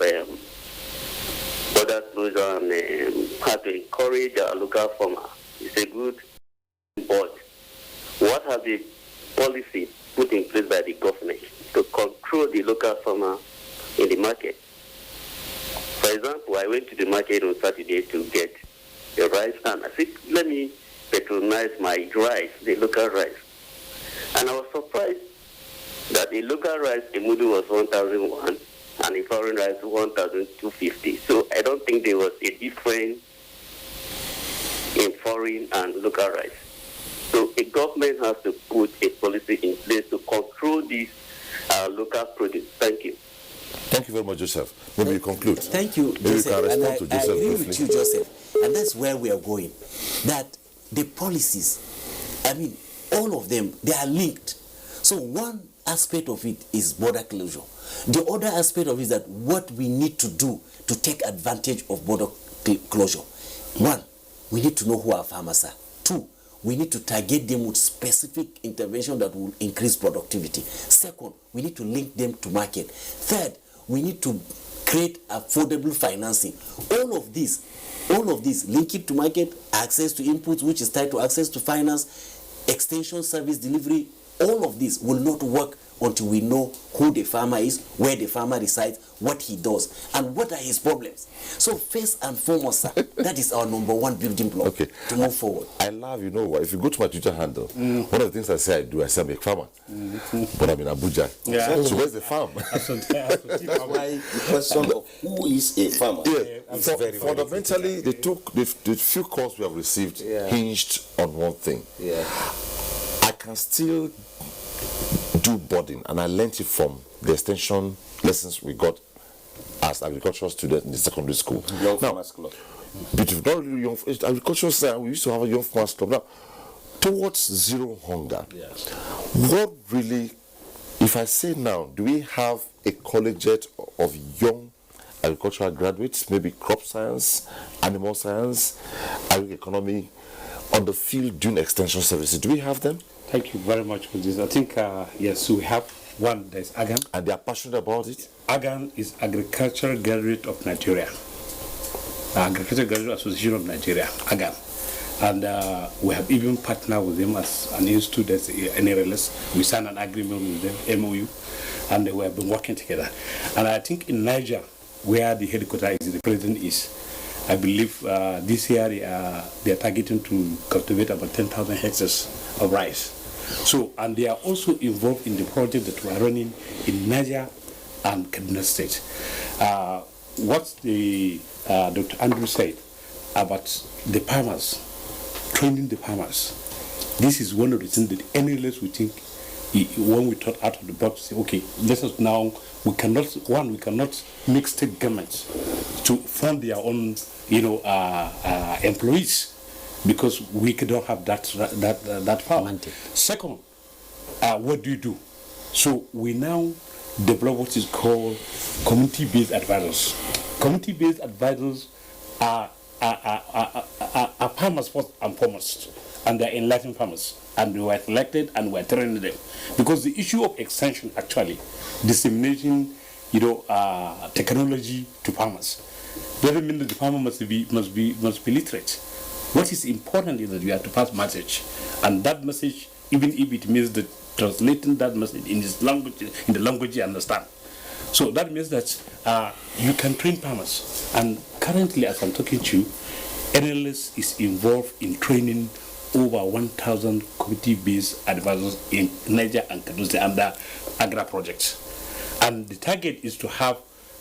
border closure and how to encourage our local farmer. It's a good, but what have the policy put in place by the government to control the local farmer in the market? For example, I went to the market on Saturday to get the rice, and I said, let me patronize my rice, the local rice. And I was surprised that the local rice, the mudu was 1,001, and the foreign rice 1,250. So I don't think there was a difference in foreign and local rice. So a government has to put a policy in place to control these local produce. Thank you. Thank you very much, Joseph. Maybe you conclude. Thank you, Maybe Joseph. you can respond to I Joseph agree briefly. with you, Joseph. And that's where we are going. That the policies, I mean, all of them, they are linked. So one aspect of it is border closure. The other aspect of it is that what we need to do to take advantage of border closure. One, we need to know who our farmers are. Two, we need to target them with specific intervention that will increase productivity. Second, we need to link them to market. Third, we need to create affordable financing. All of these, link it to market, access to inputs, which is tied to access to finance, extension service delivery. All of this will not work until we know who the farmer is, where the farmer resides, what he does, and what are his problems. So first and foremost, sir, that is our number one building block to move forward. I love, you know what, if you go to my Twitter handle, one of the things I say I say I'm a farmer. But I'm in Abuja. Yeah. So where's the farm? That's why the question of who is a farmer. Fundamentally, the few calls we have received hinged on one thing. I can still do boarding, and I learned it from the extension lessons we got as agricultural students in the secondary school. Young Farmers Club. But if not really young agricultural science, we used to have a young farmers club. Now, towards zero hunger, what really, if I say now, do we have a collegiate of young agricultural graduates, maybe crop science, animal science, agri-economy, on the field doing extension services? Do we have them? Thank you very much for this. I think, yes, we have one. There's AGAN. And they are passionate about it? AGAN is Agricultural Graduate of Nigeria. Agricultural Graduate Association of Nigeria, AGAN. And we have even partnered with them as an institute, that's NRLS. We signed an agreement with them, MOU, and we have been working together. And I think in Niger, where the headquarters is, the president is, I believe this year they are targeting to cultivate about 10,000 hectares of rice. So, and they are also involved in the project that we are running in Niger and Kaduna State. What the Dr. Andrew said about the farmers, training the farmers, this is one of the things that any less we think when we thought out of the box, say, okay, let us now, we cannot make state governments to fund their own, employees, because we don't have that power. Second, what do you do? So we now develop what is called community-based advisors. Community-based advisors are farmers first and foremost, and they're enlightened farmers, and we were selected and we're training them, because the issue of extension, actually disseminating technology to farmers, doesn't mean that the farmer must be literate. What is important is that we have to pass message, and that message, even if it means that translating that message in his language, in the language you understand. So that means that you can train farmers, and currently, as I'm talking to you, NLS is involved in training over 1,000 community-based advisors in Niger and Kaduna under Agra projects. And the target is to have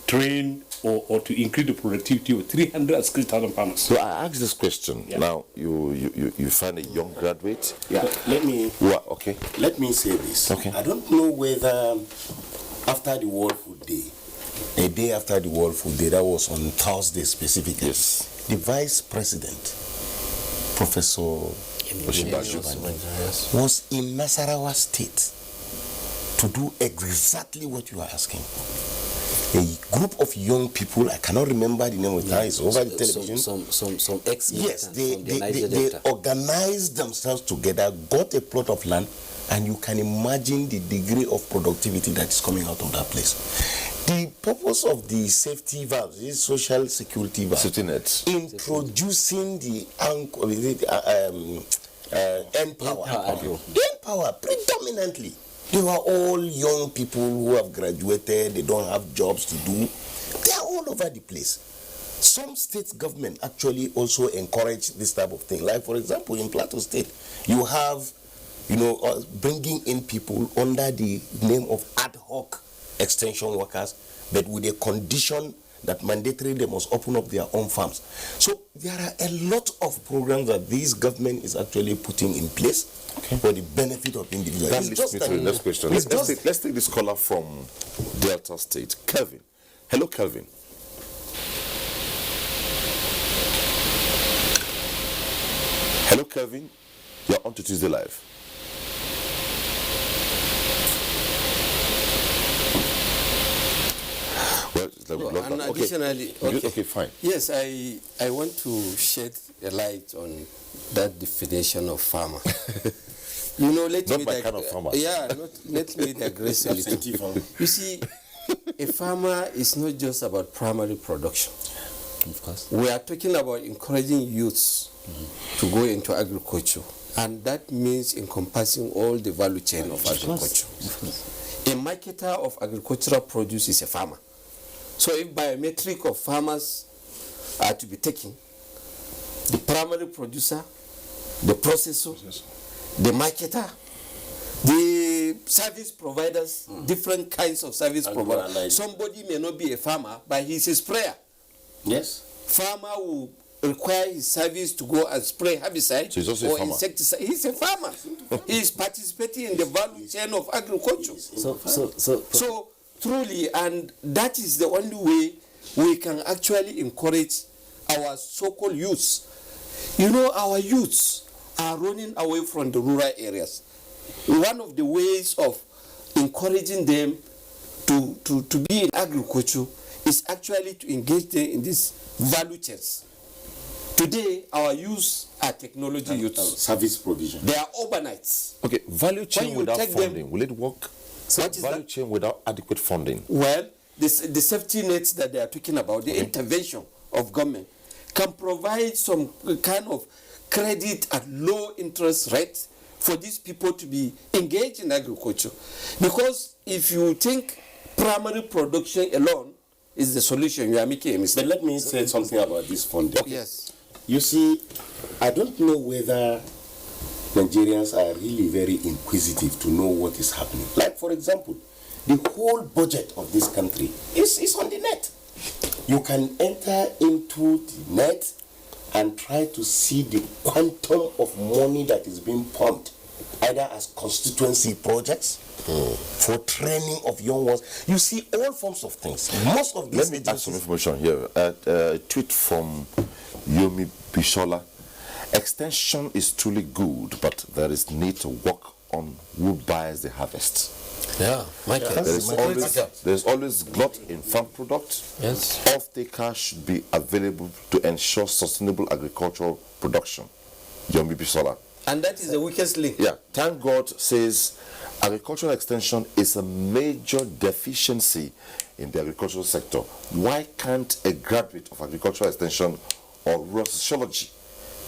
trained or to increase the productivity of 360,000 farmers. So I asked this question. Yeah. Now you find a young graduate. Yeah. Let me say this. Okay. I don't know whether after the World Food Day, a day after the World Food Day, that was on Thursday specifically. Yes. The Vice President, Professor Osinbajo, was in Nasarawa State to do exactly what you are asking. A group of young people, I cannot remember the name of it now, it's over the television. Some ex Yes, they organized themselves together, got a plot of land, and you can imagine the degree of productivity that is coming out of that place. The purpose of the safety valves, this social security valve, safety nets, introducing the N-Power predominantly. They were all young people who have graduated, they don't have jobs to do. They are all over the place. Some state government actually also encourage this type of thing. Like, for example, in Plateau State, you have, bringing in people under the name of ad hoc extension workers, but with a condition that mandatory they must open up their own farms. So there are a lot of programs that this government is actually putting in place for the benefit of individuals. That leads me to the next question. Let's take this caller from Delta State. Kelvin. Hello, Kelvin. Hello, Kelvin. You're on to Tuesday Live. And additionally, okay, fine. Yes, I want to shed a light on that definition of farmer. Not my kind of farmer. Let me digress a little. You see, a farmer is not just about primary production. Of course. We are talking about encouraging youths to go into agriculture, and that means encompassing all the value chain of agriculture. A marketer of agricultural produce is a farmer. So if biometric of farmers are to be taken, the primary producer, the processor, the marketer, the service providers, different kinds of service providers. Somebody may not be a farmer, but he's a sprayer. Yes. Farmer will require his service to go and spray herbicide or insecticide. He's a farmer. He is participating in the value chain of agriculture. So truly, and that is the only way we can actually encourage our so-called youths. Our youths are running away from the rural areas. One of the ways of encouraging them to be in agriculture is actually to engage them in these value chains. Today, our youths are technology youths. Service provision. They are urbanites. Okay, value chain without funding, will it work? So what is value chain without adequate funding? Well, the safety nets that they are talking about, the intervention of government, can provide some kind of credit at low interest rate for these people to be engaged in agriculture. Because if you think primary production alone is the solution, you are making a mistake. But let me say something about this funding. Okay. Yes. You see, I don't know whether Nigerians are really very inquisitive to know what is happening. Like, for example, the whole budget of this country is on the net. You can enter into the net and try to see the quantum of money that is being pumped, either as constituency projects, for training of young ones. You see all forms of things. Most of these. Let me add some information here. A tweet from Yomi Bishola. Extension is truly good, but there is need to work on who buys the harvest. Yeah, there's always glut in farm products. Yes. Off-takers should be available to ensure sustainable agricultural production. Yomi Bishola. And that is the weakest link. Yeah. Thank God says agricultural extension is a major deficiency in the agricultural sector. Why can't a graduate of agricultural extension or rural sociology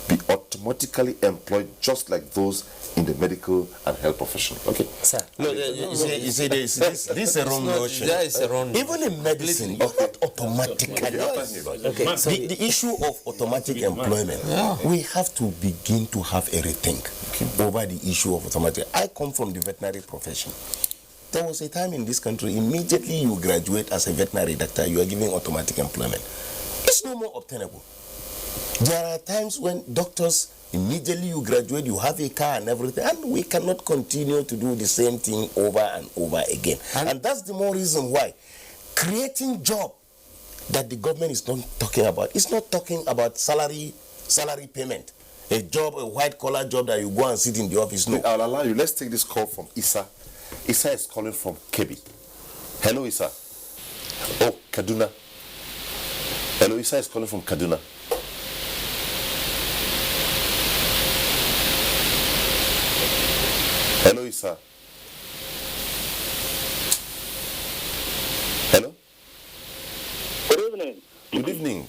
be automatically employed just like those in the medical and health profession? Okay. Sir. No, this is a wrong notion. That is a wrong. Even in medicine, you're not automatically. Okay. So the issue of automatic employment, we have to begin to have a rethink over the issue of automatic. I come from the veterinary profession. There was a time in this country, immediately you graduate as a veterinary doctor, you are given automatic employment. It's no more obtainable. There are times when doctors, immediately you graduate, you have a car and everything, and we cannot continue to do the same thing over and over again. And that's the more reason why creating job that the government is not talking about. It's not talking about salary payment. A job, a white collar job that you go and sit in the office. No. I'll allow you. Let's take this call from Issa. Isa is calling from Kebi. Hello, Isa. Oh, Kaduna. Hello, Isa is calling from Kaduna. Hello, Isa. Hello? Good evening. Good evening.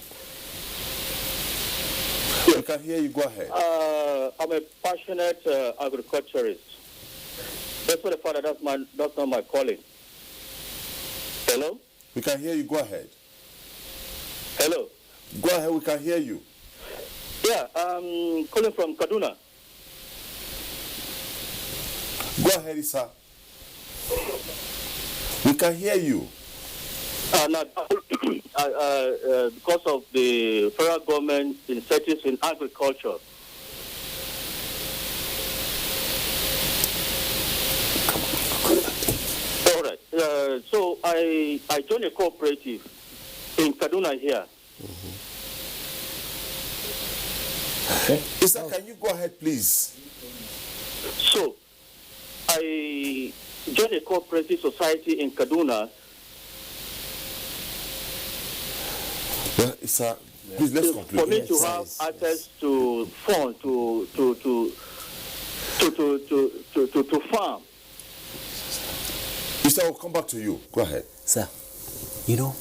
We can hear you. Go ahead. I'm a passionate agriculturist. That's what the father, that's not my calling. Hello? We can hear you. Go ahead. Hello? Go ahead. We can hear you. Yeah, I'm calling from Kaduna. Go ahead, Isa. We can hear you. Because of the federal government incentives in agriculture. All right. So I joined a cooperative in Kaduna here. Okay. Isa, can you go ahead, please? So I joined a cooperative society in Kaduna. Isa, please let's conclude. For me to have access to funds to farm. Isa, I'll come back to you. Go ahead. Sir, you know,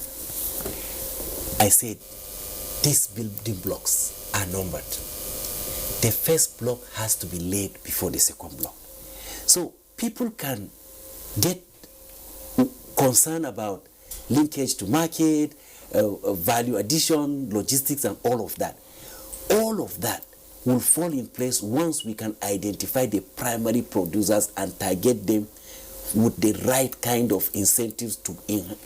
I said these building blocks are numbered. The first block has to be laid before the second block. So people can get concerned about linkage to market, value addition, logistics, and all of that. All of that will fall in place once we can identify the primary producers and target them with the right kind of incentives to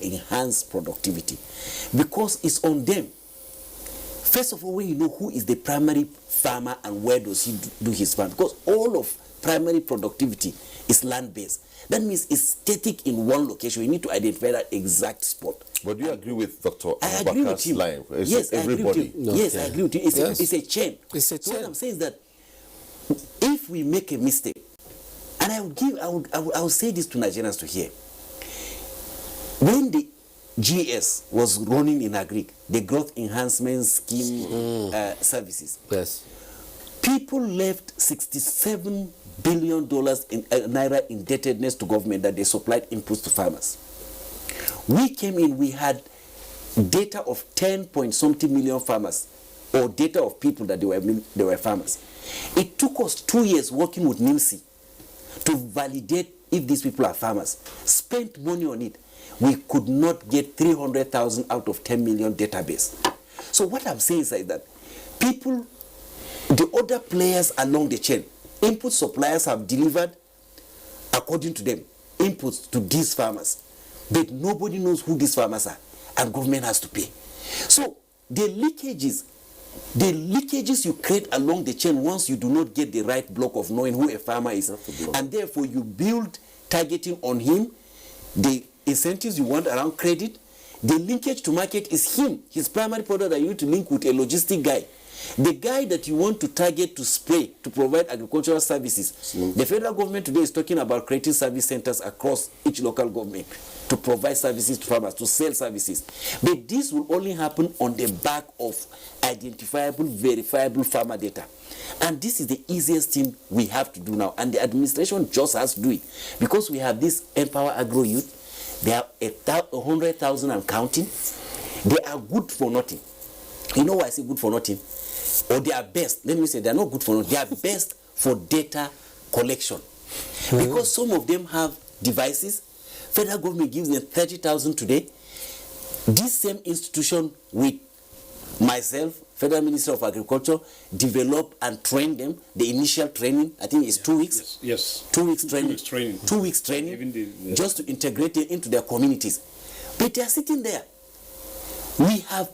enhance productivity. Because it's on them. First of all, when you know who is the primary farmer and where does he do his farm, because all of primary productivity is land-based. That means it's static in one location. You need to identify that exact spot. But do you agree with Dr. Abubakar's line? Yes, everybody. Yes, I agree with you. It's a chain. It's a chain. So what I'm saying is that if we make a mistake, and I would say this to Nigerians to hear, when the GS was running in Agric, the growth enhancement scheme services, yes, people left $67 billion in naira indebtedness to government that they supplied inputs to farmers. We came in, we had data of 10-point-something million farmers, or data of people that they were farmers. It took us 2 years working with NIMSI to validate if these people are farmers. Spent money on it. We could not get 300,000 out of 10 million database. So what I'm saying is that people, the other players along the chain, input suppliers have delivered, according to them, inputs to these farmers. But nobody knows who these farmers are, and government has to pay. So the leakages you create along the chain once you do not get the right block of knowing who a farmer is, and therefore you build targeting on him, the incentives you want around credit, the linkage to market is him, his primary product that you need to link with a logistic guy. The guy that you want to target to spray, to provide agricultural services. The federal government today is talking about creating service centers across each local government to provide services to farmers, to sell services. But this will only happen on the back of identifiable, verifiable farmer data. And this is the easiest thing we have to do now. And the administration just has to do it. Because we have this Empower Agro Youth, they are 100,000 and counting. They are good for nothing. You know why I say good for nothing? Or they are best. Let me say they are not good for nothing. They are best for data collection. Because some of them have devices. Federal government gives them 30,000 today. This same institution with myself, Federal Minister of Agriculture, develop and train them. The initial training, I think, is 2 weeks. Yes. 2 weeks training. 2 weeks training. 2 weeks training, just to integrate them into their communities. But they are sitting there. We have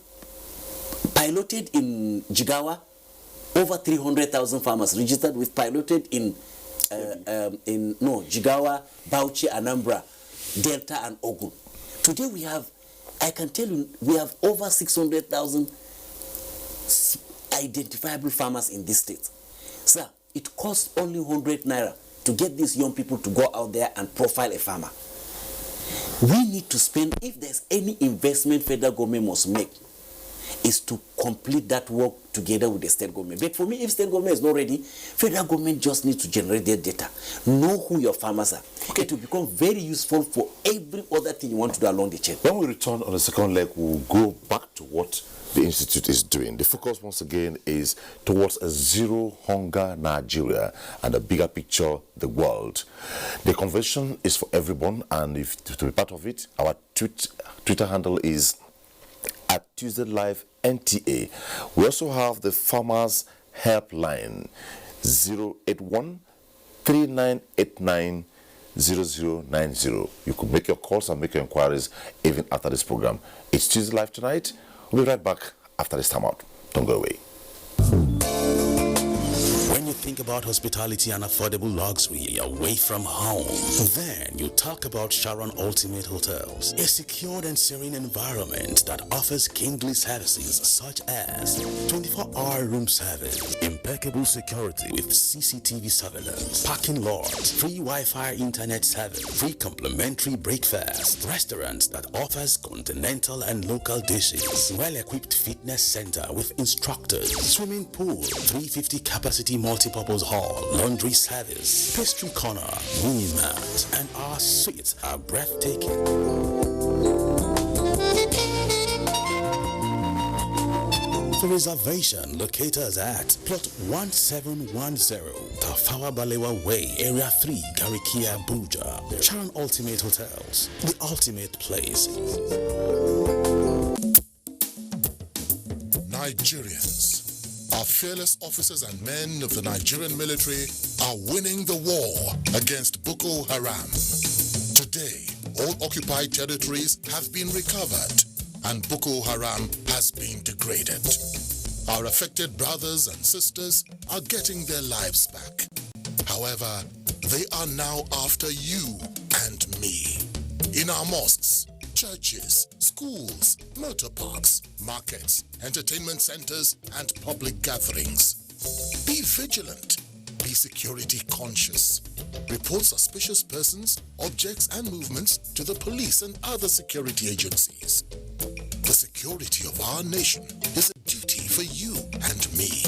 piloted in Jigawa, over 300,000 farmers registered. We've piloted in Jigawa, Bauchi, Anambra, Delta, and Ogun. Today we have, I can tell you, we have over 600,000 identifiable farmers in this state. Sir, it costs only 100 naira to get these young people to go out there and profile a farmer. We need to spend, if there's any investment federal government must make, is to complete that work together with the state government. But for me, if state government is not ready, federal government just needs to generate their data. Know who your farmers are. Okay. It will become very useful for every other thing you want to do along the chain. When we return on the second leg, we'll go back to what the Institute is doing. The focus, once again, is towards a zero hunger Nigeria and a bigger picture, the world. The conversation is for everyone, and if to be part of it, our Twitter handle is at Tuesday Live NTA. We also have the Farmers Helpline 081-3989-0090. You could make your calls and make your inquiries even after this program. It's Tuesday Live tonight. We'll be right back after this time out. Don't go away. When you think about hospitality and affordable luxury away from home, then you talk about Sharon Ultimate Hotels, a secured and serene environment that offers kingly services such as 24-hour room service, impeccable security with CCTV surveillance, parking lots, free Wi-Fi internet service, free complimentary breakfast, restaurants that offers continental and local dishes, well-equipped fitness center with instructors, swimming pool, 350 capacity multipurpose hall, laundry service, pastry corner, mini mart, and our suites are breathtaking. For reservation, locate us at plot 1710, Tafawa Balewa Way, Area 3, Garikia, Abuja. Sharon Ultimate Hotels, the ultimate place. Nigerians, our fearless officers and men of the Nigerian military are winning the war against Boko Haram. Today, all occupied territories have been recovered and Boko Haram has been degraded. Our affected brothers and sisters are getting their lives back. However, they are now after you and me. In our mosques, churches, schools, motor parks, markets, entertainment centers, and public gatherings. Be vigilant. Be security conscious. Report suspicious persons, objects, and movements to the police and other security agencies. The security of our nation is a duty for you and me.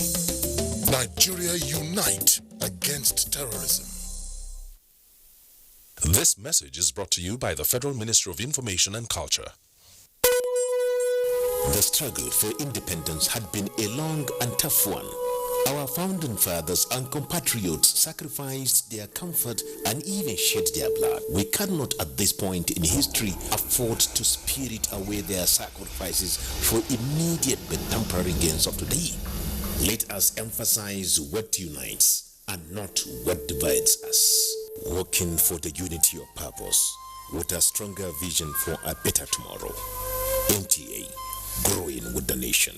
Nigeria unite against terrorism. This message is brought to you by the Federal Ministry of Information and Culture. The struggle for independence had been a long and tough one. Our founding fathers and compatriots sacrificed their comfort and even shed their blood. We cannot at this point in history afford to spirit away their sacrifices for immediate but temporary gains of today. Let us emphasize what unites and not what divides us. Working for the unity of purpose with a stronger vision for a better tomorrow. NTA, growing with the nation.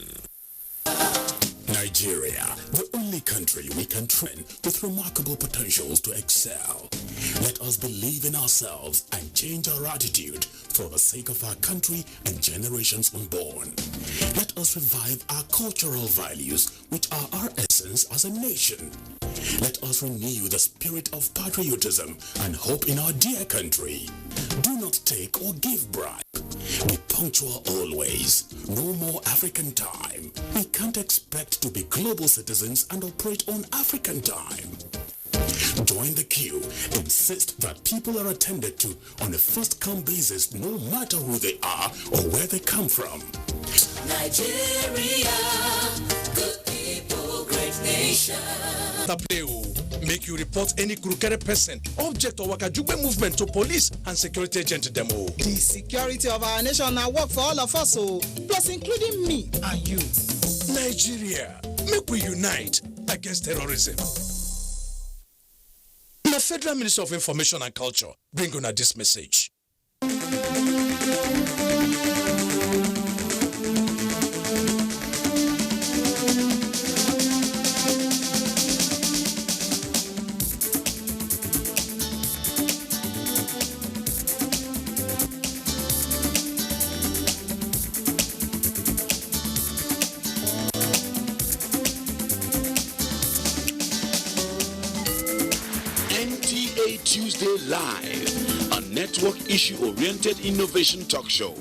Nigeria, the only country we can train with remarkable potentials to excel. Let us believe in ourselves and change our attitude for the sake of our country and generations unborn. Let us revive our cultural values, which are our essence as a nation. Let us renew the spirit of patriotism and hope in our dear country. Do not take or give bribe. Be punctual always. No more African time. We can't expect to be global citizens and operate on African time. Join the queue. Insist that people are attended to on a first-come basis, no matter who they are or where they come from. Nigeria, good people, great nation. Make you report any crooked person, object or wakajube movement to police and security agent demo. The security of our nation now work for all of us, plus including me and you. Nigeria, make we unite against terrorism. The Federal Ministry of Information and Culture bring on this message. NTA NTA Tuesday Live, a network issue-oriented innovation talk show.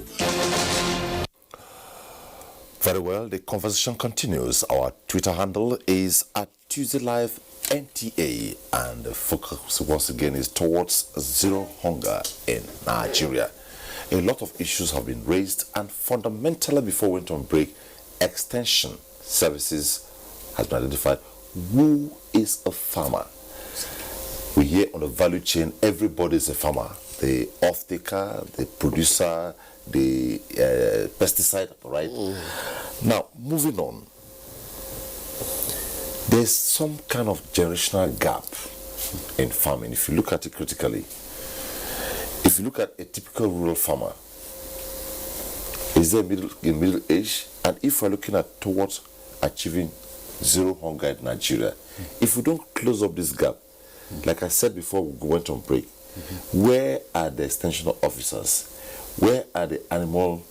Very well, the conversation continues. Our Twitter handle is @TuesdayLiveNTA, and the focus once again is towards zero hunger in Nigeria. A lot of issues have been raised, and fundamentally, before we went on break, extension services has been identified. Who is a farmer? We hear on the value chain, everybody is a farmer. The off-taker, the producer, the pesticide, right? Now, moving on. There's some kind of generational gap in farming. If you look at it critically, if you look at a typical rural farmer, is there in middle age? And if we're looking at towards achieving zero hunger in Nigeria, if we don't close up this gap, like I said before we went on break, where are the extension officers? Where are the animal,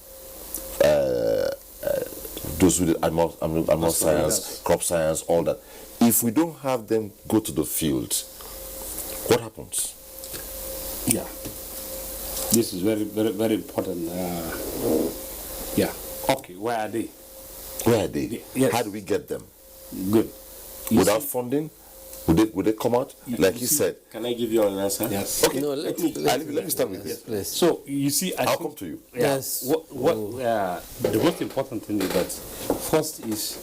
those with the animal science, crop science, all that? If we don't have them go to the field, what happens? Yeah, this is very, very, very important. Yeah. Okay, where are they? Where are they? Yes. How do we get them? Good. Without funding, would they come out? Like he said. Can I give you an answer? Yes. Okay. No, let me start with this. Yes. So you see, I'll come to you. Yeah, Yes. the most important thing is that first is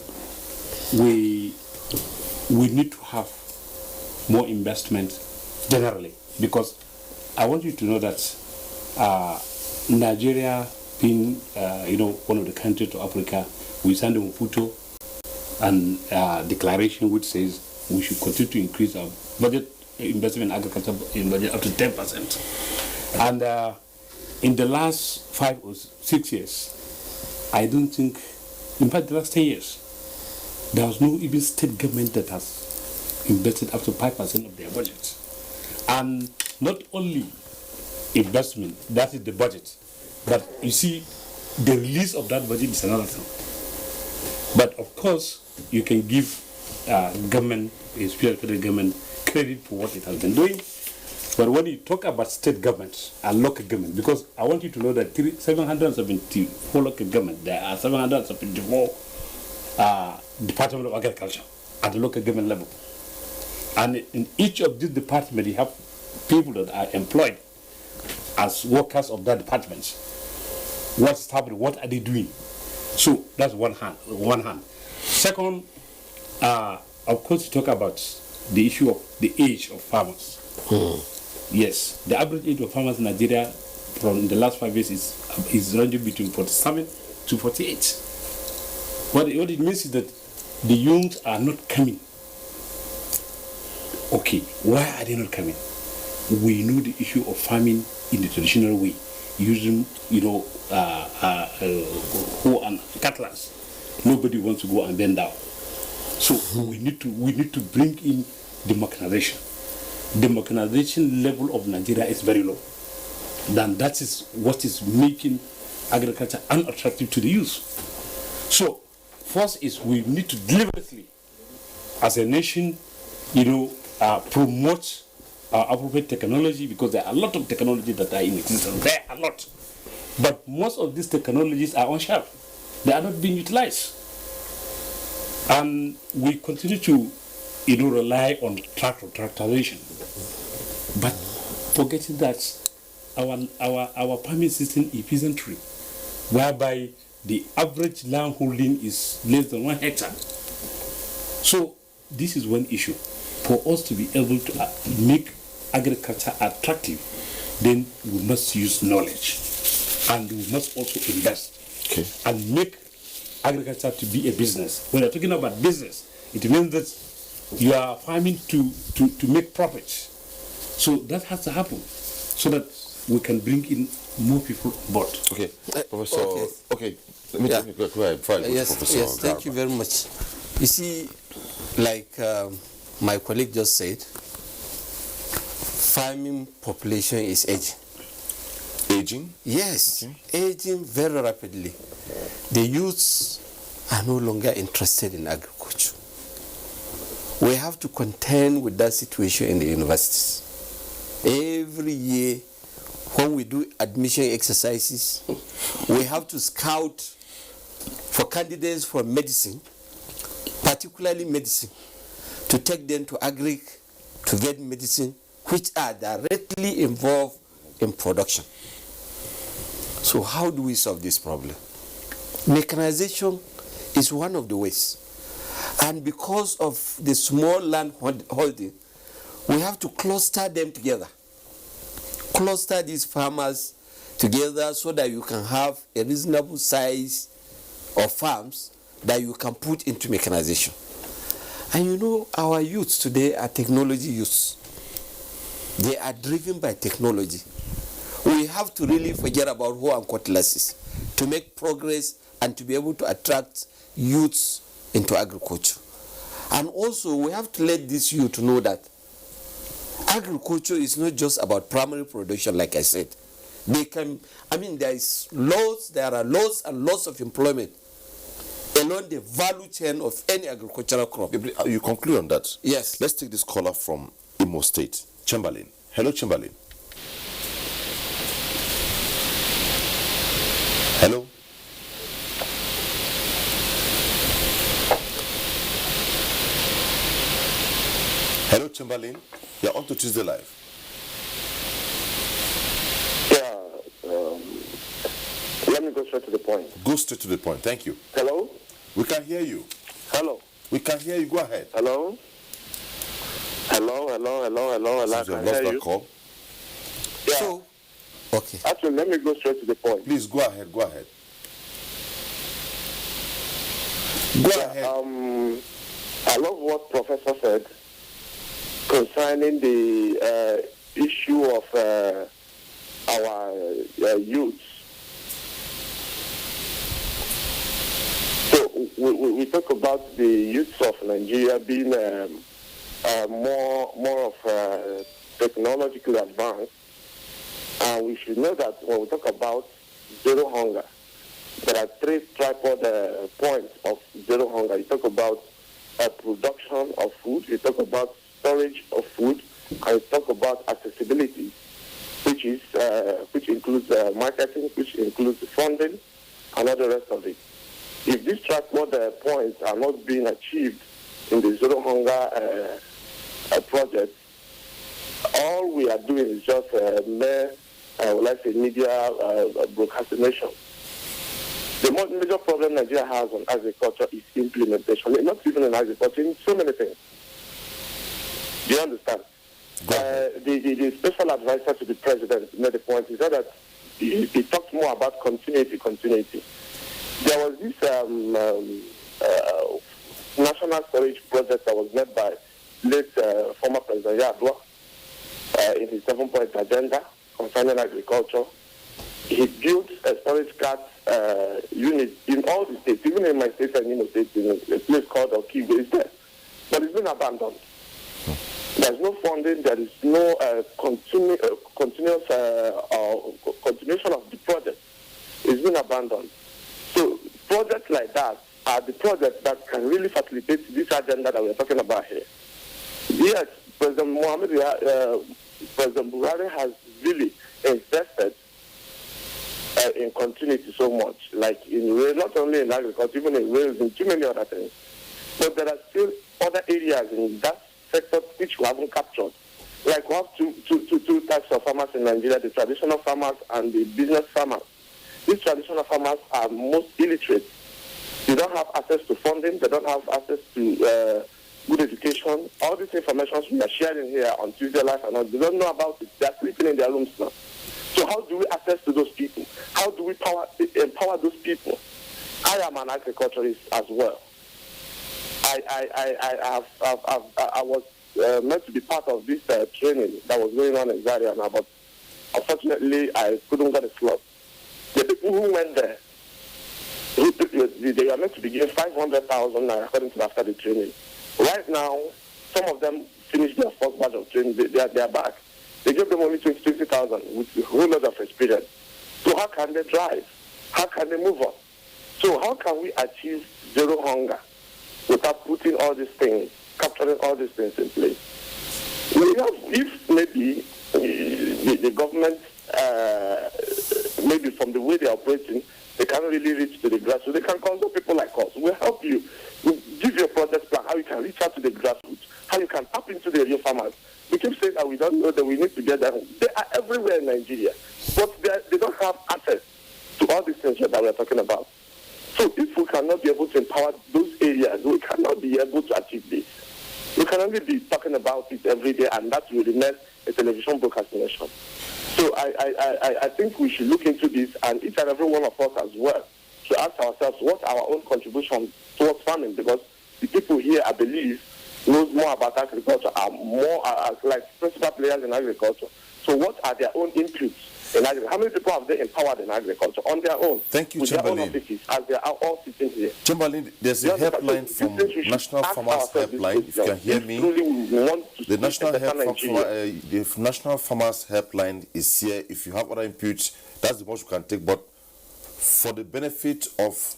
we need to have more investment generally, because I want you to know that Nigeria being one of the countries of Africa, we signed the Maputo and declaration which says we should continue to increase our budget investment in agriculture in budget up to 10%. And in the last 5 or 6 years, I don't think, in fact, the last 10 years, there was no even state government that has invested up to 5% of their budget. And not only investment, that is the budget, but you see, the release of that budget is another thing. But of course, you can give government, especially federal government, credit for what it has been doing. But when you talk about state governments and local government, because I want you to know that 774 local government, there are 774 Department of Agriculture at the local government level. And in each of these departments, you have people that are employed as workers of that department. What's happening? What are they doing? So that's one hand. Second, of course, you talk about the issue of the age of farmers. Yes, the average age of farmers in Nigeria from the last 5 years is ranging between 47 to 48. What it means is that the youths are not coming. Okay, why are they not coming? We know the issue of farming in the traditional way, using hoe and cutlass. Nobody wants to go and bend down. So we need to bring in the mechanization. The mechanization level of Nigeria is very low. Then that is what is making agriculture unattractive to the youth. So first is we need to deliberately, as a nation, promote appropriate technology, because there are a lot of technology that are in existence. There are a lot. But most of these technologies are on shelf. They are not being utilized. And we continue to rely on tractorization. But forgetting that our farming system is peasantry, whereby the average land holding is less than 1 hectare. So this is one issue. For us to be able to make agriculture attractive, then we must use knowledge, and we must also invest and make agriculture to be a business. When you're talking about business, it means that you are farming to make profits. So that has to happen so that we can bring in more people on board. Okay, Professor. Okay. Let me go ahead. Yes, thank you very much. You see, like my colleague just said, farming population is aging. Aging? Yes, aging very rapidly. The youths are no longer interested in agriculture. We have to contend with that situation in the universities. Every year, when we do admission exercises, we have to scout for candidates for medicine, particularly medicine, to take them to agric to get medicine, which are directly involved in production. So how do we solve this problem? Mechanization is one of the ways. And because of the small land holding, we have to cluster them together. Cluster these farmers together so that you can have a reasonable size of farms that you can put into mechanization. And you know, our youths today are technology youths. They are driven by technology. We have to really forget about hoe and cutlasses to make progress and to be able to attract youths into agriculture. And also, we have to let this youth know that agriculture is not just about primary production, like I said. There are lots and lots of employment along the value chain of any agricultural crop. You conclude on that? Yes. Let's take this caller from Imo State. Chamberlain. Hello, Chamberlain. Hello. Hello, Chamberlain. You're on to Tuesday Live. Let me go straight to the point. Go straight to the point. Thank you. Hello? We can hear you. Hello? We can hear you. Go ahead. Hello? Hello? I can hear you. Call. Yeah. So, okay. Actually, let me go straight to the point. Please, go ahead. Go ahead. I love what Professor said concerning the issue of our youth. So we talk about the youth of Nigeria being more of technologically advanced, and we should know that when we talk about zero hunger, there are three tripod points of zero hunger. You talk about production of food, you talk about storage of food, and you talk about accessibility, which includes marketing, which includes funding, and all the rest of it. If these tripod points are not being achieved in the zero hunger project, all we are doing is just mere, media broadcasting. The major problem Nigeria has on agriculture is implementation. Not even in agriculture, in so many things. Do you understand? The special advisor to the president made the point. He said that he talked more about continuity. There was this national storage project that was led by late former President Yadwa in his 7-point agenda concerning agriculture. He built a storage cart unit in all the states, even in my state and Imo State, in a place called Okigwe is there. But it's been abandoned. There's no funding, there is no continuation of the project. It's been abandoned. So projects like that are the projects that can really facilitate this agenda that we're talking about here. Yes, President Buhari has really invested in continuity so much, like in rail, not only in agriculture, even in rails, and too many other things. But there are still other areas in that sector which we haven't captured. Like we have two types of farmers in Nigeria, the traditional farmers and the business farmers. These traditional farmers are most illiterate. They don't have access to funding, they don't have access to good education. All these information we are sharing here on Tuesday Live and all, they don't know about it. They are sleeping in their rooms now. So how do we access to those people? How do we empower those people? I am an agriculturist as well. I was meant to be part of this training that was going on in Zaria now, but unfortunately I couldn't get a slot. The people who went there, they are meant to be given 500,000 according to after the training. Right now, some of them finished their first batch of training. They are back. They gave them only 20,000 with a whole lot of experience. So how can they drive? How can they move on? So how can we achieve zero hunger without putting all these things, capturing all these things in place? If maybe the government, maybe from the way they are operating, they can't really reach to the grassroots. So they can consult people like us. We'll help you. We'll give you a project plan, how you can reach out to the grassroots, how you can tap into the real farmers. We keep saying that we don't know that we need to get them. They are everywhere in Nigeria, but they don't have access to all these things that we're talking about. So if we cannot be able to empower those areas, we cannot be able to achieve this. We can only be talking about it every day, and that will remain a television procrastination. So I think we should look into this, and each and every one of us as well, to ask ourselves what our own contribution towards farming, because the people here, I believe, knows more about agriculture, are more like principal players in agriculture. So what are their own inputs in agriculture? How many people have they empowered in agriculture on their own? Thank you, with Chamberlain. Their own offices, as they are all sitting here. Chamberlain, there's a helpline from National Farmers Helpline. If you can hear me, the National Farmers Helpline is here. If you have other inputs, that's the most you can take. But for the benefit of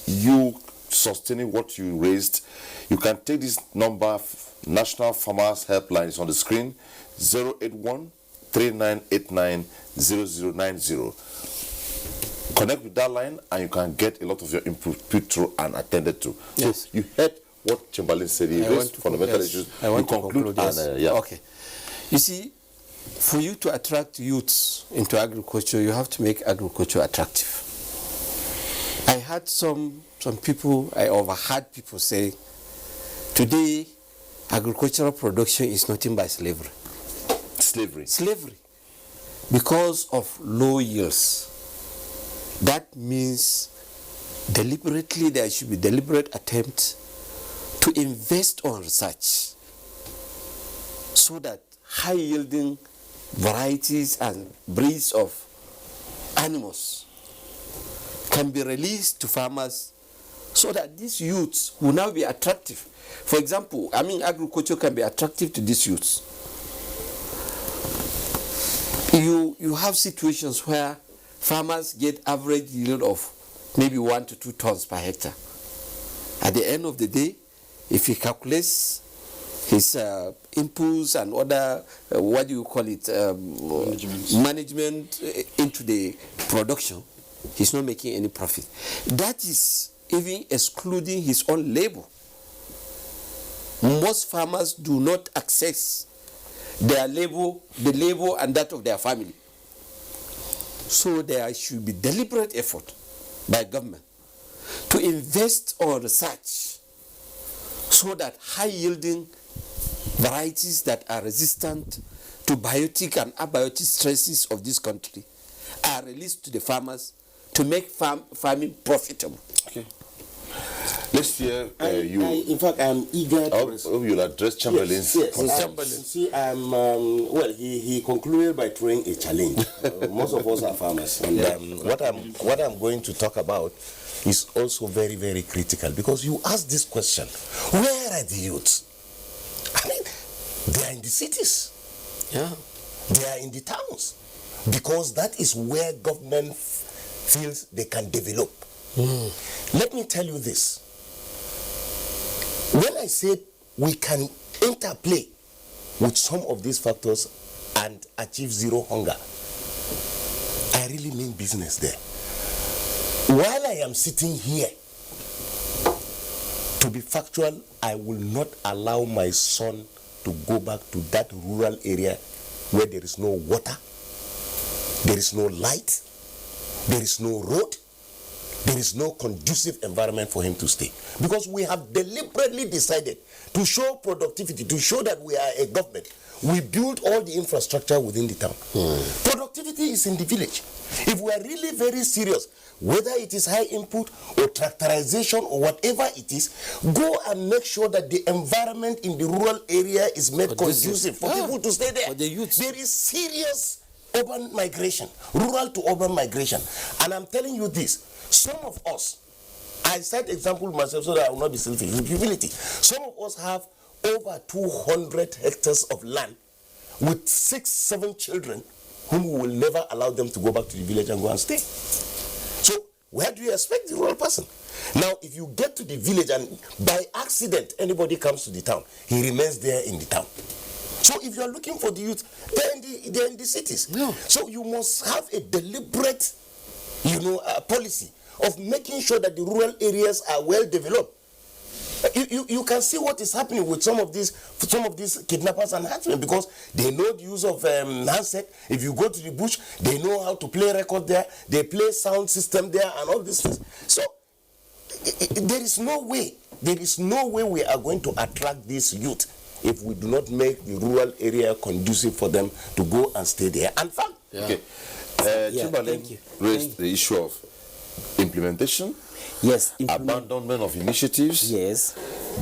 you sustaining what you raised, you can take this number. National Farmers Helpline is on the screen, 081-3989-0090. Connect with that line and you can get a lot of your input put through and attended to. Yes. So you heard what Chamberlain said. He raised fundamental issues. I want to conclude. Yes. Yeah. Okay. You see, for you to attract youths into agriculture, you have to make agriculture attractive. I had some people, I overheard people say, today agricultural production is nothing but slavery. Slavery. Because of low yields. That means deliberately there should be deliberate attempt to invest on research so that high yielding varieties and breeds of animals can be released to farmers so that these youths will now be attractive. For example, agriculture can be attractive to these youths. You have situations where farmers get average yield of maybe 1 to 2 tons per hectare. At the end of the day, if he calculates his inputs and other, management into the production, he's not making any profit. That is even excluding his own labor. Most farmers do not access their labor, the labor and that of their family. So there should be deliberate effort by government to invest on research so that high-yielding varieties that are resistant to biotic and abiotic stresses of this country are released to the farmers to make farming profitable. Okay. Let's hear you. In fact, I'm eager to... you'll address Chamberlain's... Yes. See, he concluded by throwing a challenge. Most of us are farmers. And what I'm going to talk about is also very, very critical, because you asked this question, where are the youths? They are in the cities. Yeah. They are in the towns, because that is where government feels they can develop. Let me tell you this. When I said we can interplay with some of these factors and achieve zero hunger, I really mean business there. While I am sitting here, to be factual, I will not allow my son to go back to that rural area where there is no water, there is no light, there is no road, there is no conducive environment for him to stay. Because we have deliberately decided to show productivity, to show that we are a government. We build all the infrastructure within the town. Productivity is in the village. If we are really very serious, whether it is high input or tractorization or whatever it is, go and make sure that the environment in the rural area is made conducive for people to stay there. There is serious urban migration, rural to urban migration. And I'm telling you this, some of us, I cite example myself so that I will not be selfish, with humility. Some of us have over 200 hectares of land with 6-7 children whom we will never allow them to go back to the village and go and stay. So where do you expect the rural person? Now, if you get to the village and by accident anybody comes to the town, he remains there in the town. So if you are looking for the youth, they're in the cities. No. So you must have a deliberate, policy of making sure that the rural areas are well developed. You can see what is happening with some of these kidnappers and herdsmen, because they know the use of handset. If you go to the bush, they know how to play record there. They play sound system there and all these things. So there is no way we are going to attract this youth if we do not make the rural area conducive for them to go and stay there and farm. Yeah. Okay. Chamberlain raised the issue of implementation. Yes. Abandonment of initiatives. Yes.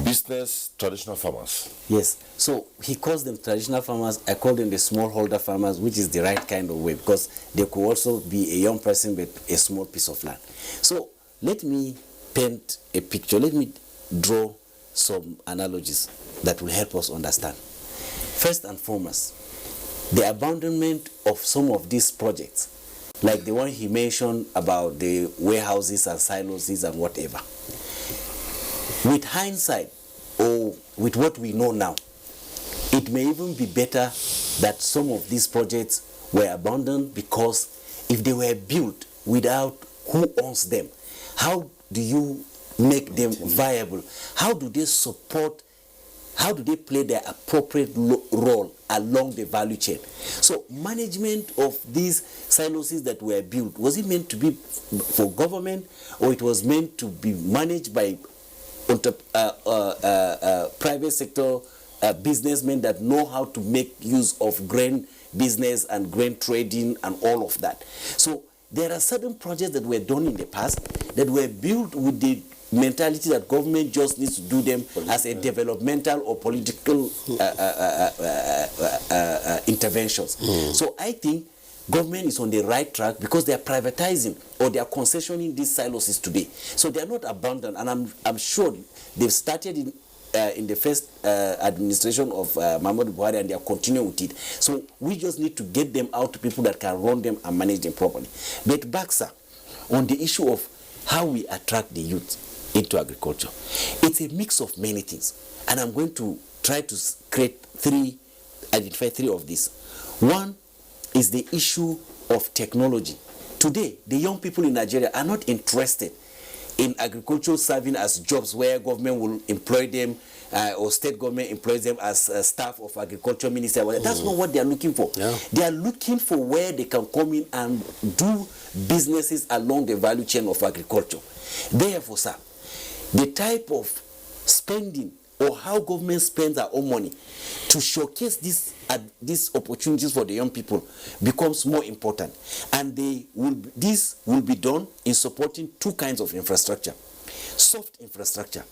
Business, traditional farmers. Yes. So he calls them traditional farmers. I call them the smallholder farmers, which is the right kind of way, because they could also be a young person with a small piece of land. So let me paint a picture. Let me draw some analogies that will help us understand. First and foremost, the abandonment of some of these projects, like the one he mentioned about the warehouses and silos and whatever. With hindsight, or with what we know now, it may even be better that some of these projects were abandoned, because if they were built without who owns them, how do you make them viable? How do they support, how do they play their appropriate role along the value chain? So management of these silos that were built, was it meant to be for government, or it was meant to be managed by private sector businessmen that know how to make use of grain business and grain trading and all of that? So there are certain projects that were done in the past that were built with the mentality that government just needs to do them as a developmental or political interventions. So I think government is on the right track, because they are privatizing or they are concessioning these silos today. So they are not abandoned, and I'm sure they've started in the first administration of Muhammadu Buhari, and they are continuing with it. So we just need to get them out to people that can run them and manage them properly. But Baksa, on the issue of how we attract the youth into agriculture, it's a mix of many things, and I'm going to try to identify three of these. One is the issue of technology. Today, the young people in Nigeria are not interested in agriculture serving as jobs where government will employ them, or state government employs them as staff of agriculture minister. That's not what they are looking for. Yeah. They are looking for where they can come in and do businesses along the value chain of agriculture. Therefore, sir, the type of spending or how government spends our own money to showcase these opportunities for the young people becomes more important. And this will be done in supporting two kinds of infrastructure. Soft infrastructure,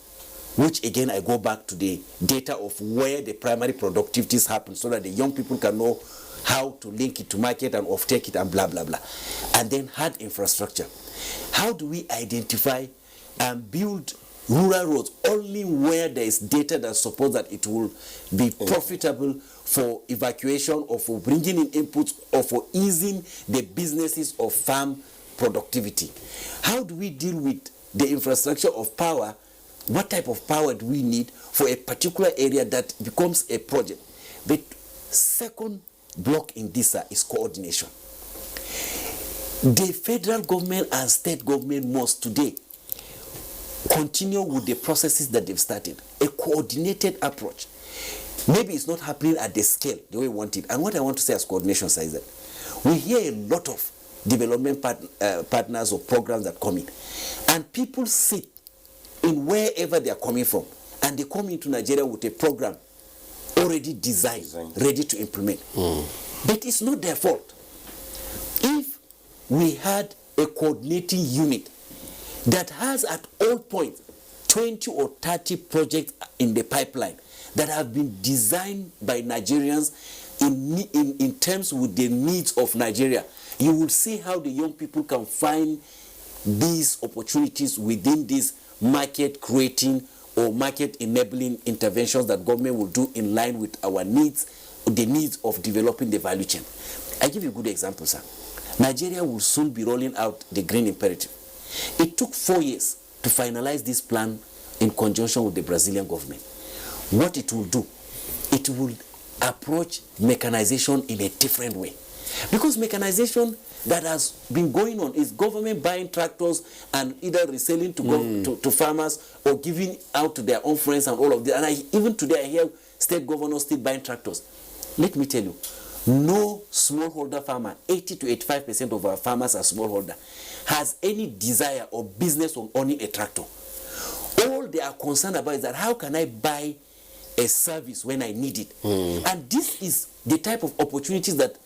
which again I go back to the data of where the primary productivities happen, so that the young people can know how to link it to market and offtake it and blah, blah, blah. And then hard infrastructure. How do we identify and build rural roads only where there is data that supports that it will be profitable for evacuation, or for bringing in inputs, or for easing the businesses of farm productivity? How do we deal with the infrastructure of power? What type of power do we need for a particular area that becomes a project? The second block in this is coordination. The federal government and state government must today continue with the processes that they've started. A coordinated approach. Maybe it's not happening at the scale the way we want it. And what I want to say as coordination is that we hear a lot of development partners or programs that come in, and people sit in wherever they are coming from, and they come into Nigeria with a program already designed, ready to implement. But it's not their fault. If we had a coordinating unit that has at all points 20 or 30 projects in the pipeline that have been designed by Nigerians in terms with the needs of Nigeria, you will see how the young people can find these opportunities within these market creating or market enabling interventions that government will do in line with our needs, the needs of developing the value chain. I give you a good example, sir. Nigeria will soon be rolling out the Green Imperative. It took 4 years to finalize this plan in conjunction with the Brazilian government. What it will do, it will approach mechanization in a different way. Because mechanization that has been going on is government buying tractors and either reselling to farmers or giving out to their own friends and all of that. And even today I hear state governors still buying tractors. Let me tell you, no smallholder farmer, 80 to 85% of our farmers are smallholder, has any desire or business of owning a tractor. All they are concerned about is that how can I buy a service when I need it? And this is the type of opportunities that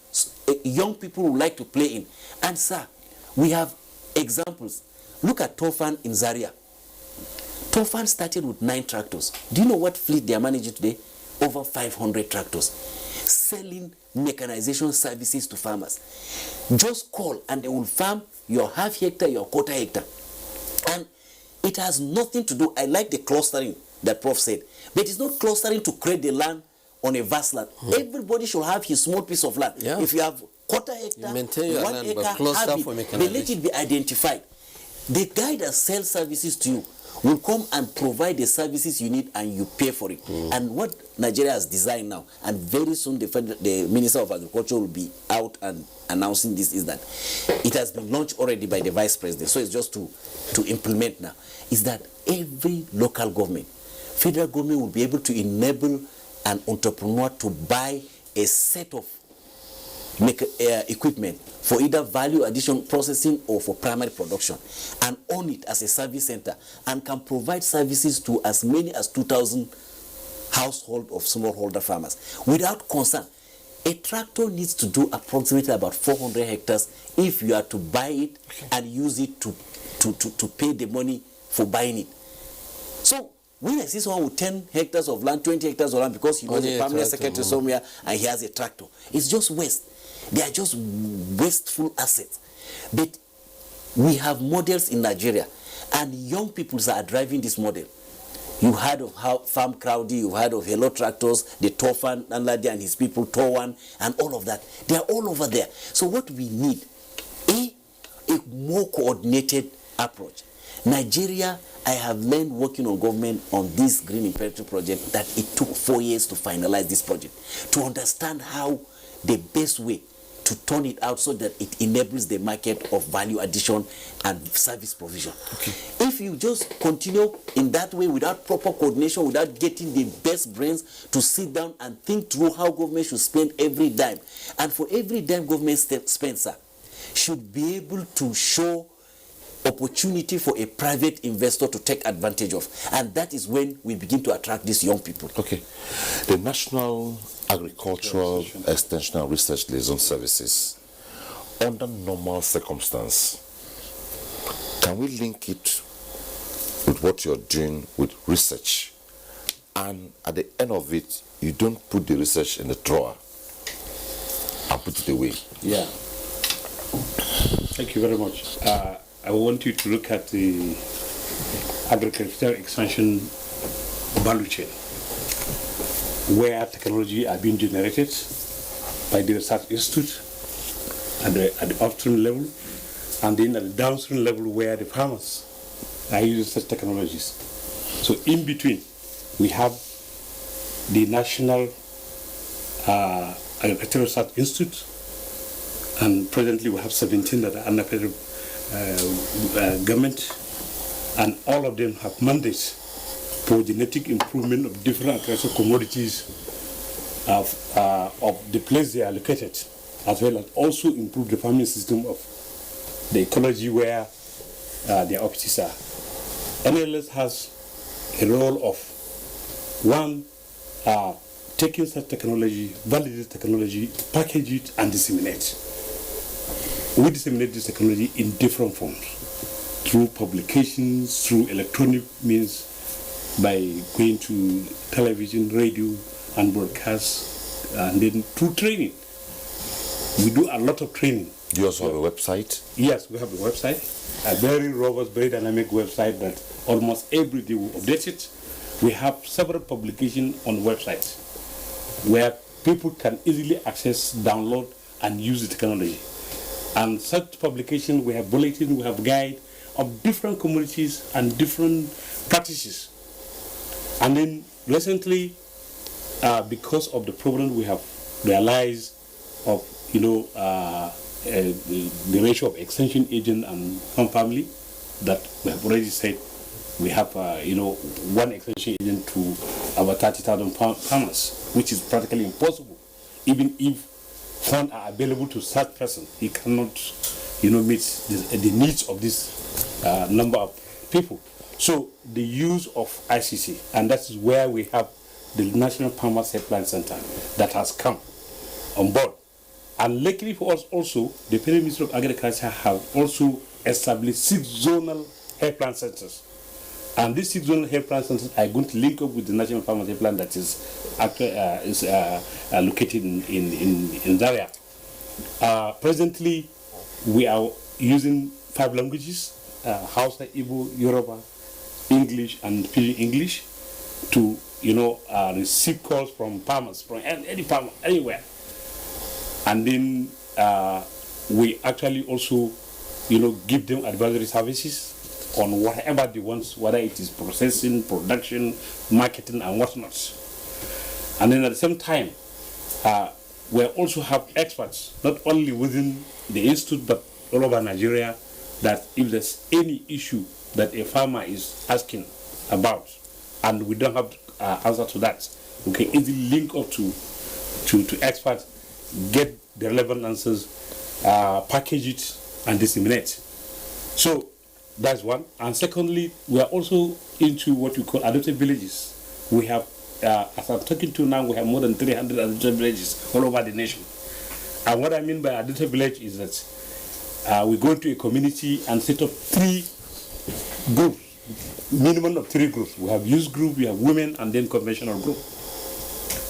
young people would like to play in. And sir, we have examples. Look at Tofan in Zaria. Tofan started with 9 tractors. Do you know what fleet they are managing today? Over 500 tractors. Selling mechanization services to farmers. Just call and they will farm your half hectare, your quarter hectare. And it has nothing to do, I like the clustering that Prof said, but it's not clustering to create the land on a vast land. Everybody should have his small piece of land. If you have quarter hectare, 1 acre, have it, but let it be identified. The guy that sells services to you will come and provide the services you need and you pay for it. And what Nigeria has designed now, and very soon the Minister of Agriculture will be out and announcing this, is that it has been launched already by the Vice President, so it's just to implement now, is that every local government, federal government will be able to enable an entrepreneur to buy a set of equipment for either value addition processing or for primary production and own it as a service center and can provide services to as many as 2,000 household of smallholder farmers without concern. A tractor needs to do approximately about 400 hectares if you are to buy it and use it to pay the money for buying it. So when I see someone with 10 hectares of land, 20 hectares of land because he knows a permanent secretary somewhere and he has a tractor, it's just waste. They are just wasteful assets. But we have models in Nigeria and young people are driving this model. You heard of Farm Crowdy, you heard of Hello Tractors, the Tofan, Nanladi and his people, Towan, and all of that. They are all over there. So what we need, a more coordinated approach. Nigeria, I have learned working on government on this Green Imperative project that it took 4 years to finalize this project, to understand how the best way to turn it out so that it enables the market of value addition and service provision. If you just continue in that way without proper coordination, without getting the best brains to sit down and think through how government should spend every dime, and for every dime government spends, should be able to show opportunity for a private investor to take advantage of, and that is when we begin to attract these young people. Okay, the National Agricultural Extension and Research Liaison Services, under normal circumstance, can we link it with what you're doing with research, and at the end of it, you don't put the research in the drawer and put it away? Yeah. Thank you very much. I want you to look at the agricultural extension value chain, where technology are being generated by the research institute at the upstream level, and then at the downstream level where the farmers are using such technologies. So in between, we have the National Agricultural Research Institute, and presently we have 17 that are under federal government, and all of them have mandates for genetic improvement of different agricultural commodities of the place they are located, as well as also improve the farming system of the ecology where their offices are. NLS has a role of, one, taking such technology, validate technology, package it, and disseminate. We disseminate this technology in different forms, through publications, through electronic means, by going to television, radio, and broadcast, and then through training. We do a lot of training. Do you also have a website? Yes, we have a website, a very robust, very dynamic website that almost every day we update it. We have several publications on websites where people can easily access, download, and use the technology. And such publication, we have bulletin, we have guide of different communities and different practices. And then recently, because of the problem we have realized of, the ratio of extension agent and farm family, that we have already said we have, one extension agent to about 30,000 farmers, which is practically impossible. Even if funds are available to such person, he cannot, meet the needs of this number of people. So the use of ICC, and that is where we have the National Farmers Helpline Center that has come on board. And luckily for us also, the Federal Ministry of Agriculture have also established 6 zonal helpline centers. And these 6 zonal helpline centers are going to link up with the National Farmers Helpline that is located in Zaria. Presently, we are using 5 languages, Hausa, Igbo, Yoruba, English, and Pidgin English to, receive calls from farmers, from any farmer, anywhere. And then we actually also, give them advisory services on whatever they want, whether it is processing, production, marketing, and whatnot. And then at the same time, we also have experts, not only within the institute, but all over Nigeria, that if there's any issue that a farmer is asking about, and we don't have answer to that, we can easily link up to experts, get the relevant answers, package it, and disseminate. So that's one. And secondly, we are also into what we call adopted villages. We have, as I'm talking to now, we have more than 300 adopted villages all over the nation. And what I mean by adopted village is that we go into a community and set up 3 groups, minimum of 3 groups. We have youth group, we have women, and then conventional group.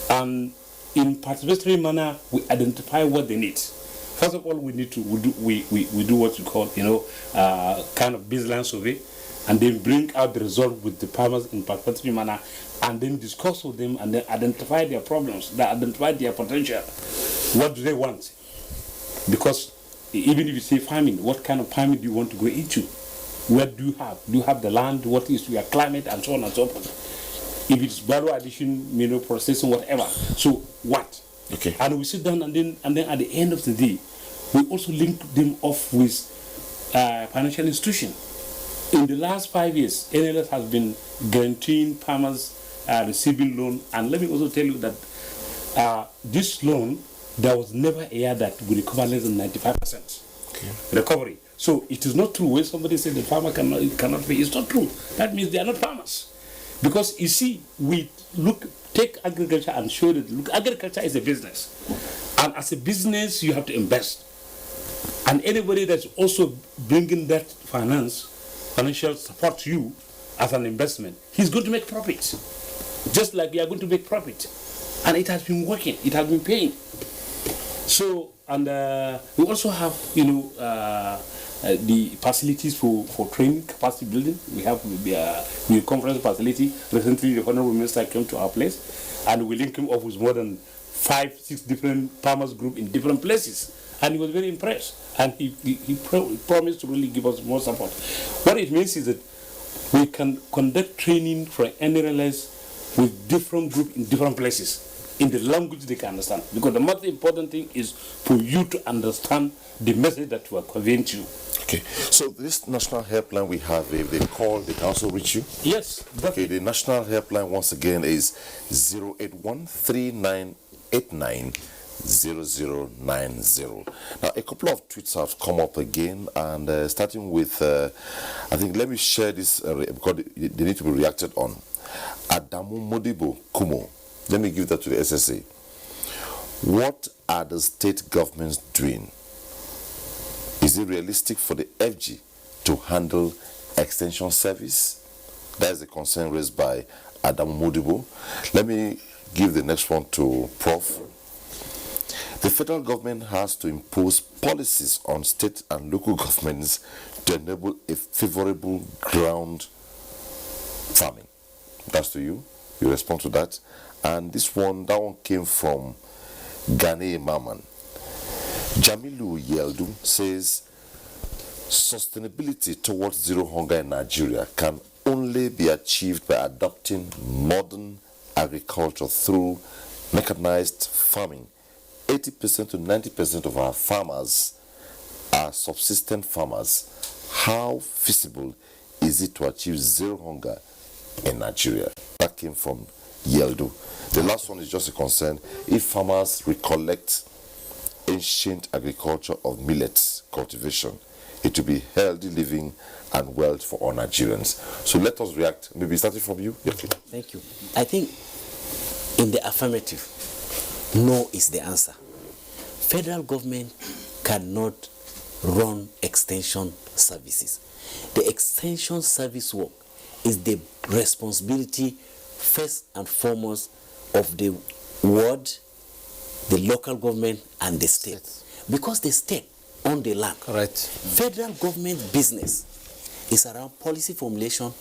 And in participatory manner, we identify what they need. First of all, we do what you call, kind of baseline survey, and then bring out the result with the farmers in participatory manner, and then discuss with them, and then identify their problems, identify their potential. What do they want? Because even if you say farming, what kind of farming do you want to go into? What do you have? Do you have the land? What is your climate, and so on and so forth? If it's value addition, processing, whatever. So what? Okay. And we sit down, and then at the end of the day, we also link them off with financial institution. In the last 5 years, NLS has been guaranteeing farmers receiving loan, and let me also tell you that this loan, there was never a year that we recover less than 95% recovery. So it is not true when somebody says the farmer cannot pay. It's not true. That means they are not farmers. Because you see, we take agriculture and show that agriculture is a business, and as a business you have to invest, and anybody that's also bringing that financial support to you as an investment, he's going to make profit, just like you are going to make profit, and it has been working, it has been paying. So, and we also have the facilities for training, capacity building. We have the conference facility. Recently, the Honorable Minister came to our place, and we linked him up with more than 5-6 different farmers group in different places, and he was very impressed. And he promised to really give us more support. What it means is that we can conduct training for NRLS with different groups in different places, in the language they can understand. Because the most important thing is for you to understand the message that we are conveying to you. Okay, so this national helpline we have, if they call, they can also reach you? Yes. Definitely. Okay, the national helpline once again is 081-3989-0090. Now, a couple of tweets have come up again, and starting with, I think, let me share this because they need to be reacted on. Adamu Modibo Kumo. Let me give that to the SSA. What are the state governments doing? Is it realistic for the FG to handle extension service? That is the concern raised by Adam Modibo. Let me give the next one to Prof. The federal government has to impose policies on state and local governments to enable a favorable ground farming. That's to you. You respond to that. And that one came from Gane Maman. Jamilu Yeldu says sustainability towards zero hunger in Nigeria can only be achieved by adopting modern agriculture through mechanized farming. 80% to 90% of our farmers are subsistent farmers. How feasible is it to achieve zero hunger in Nigeria? That came from Yeldo. The last one is just a concern. If farmers recollect ancient agriculture of millet cultivation, it will be healthy living and wealth for all Nigerians. So let us react. Maybe starting from you. Okay. Thank you. I think in the affirmative, no is the answer. Federal government cannot run extension services. The extension service work is the responsibility first and foremost of the ward, the local government and the state. Because the state own the land. Correct. Federal government business is around policy formulation,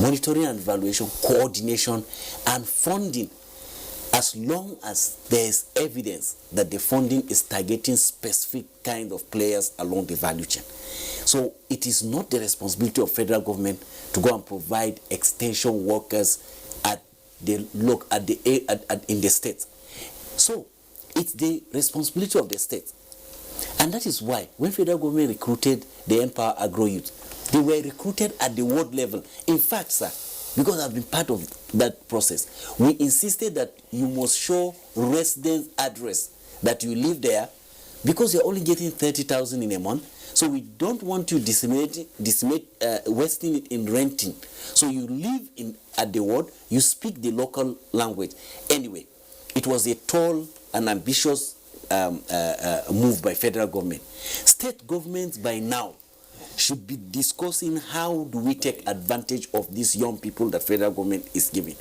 monitoring and evaluation, coordination and funding, as long as there is evidence that the funding is targeting specific kind of players along the value chain. So it is not the responsibility of federal government to go and provide extension workers at the in the state. So it's the responsibility of the state. And that is why when federal government recruited the Empower Agro Youth, they were recruited at the ward level. In fact, sir, because I've been part of that process, we insisted that you must show residence address that you live there, because you're only getting 30,000 in a month. So we don't want you wasting it in renting. So you live at the ward, you speak the local language. Anyway, it was a tall and ambitious move by federal government. State governments by now should be discussing how do we take advantage of these young people that federal government is giving.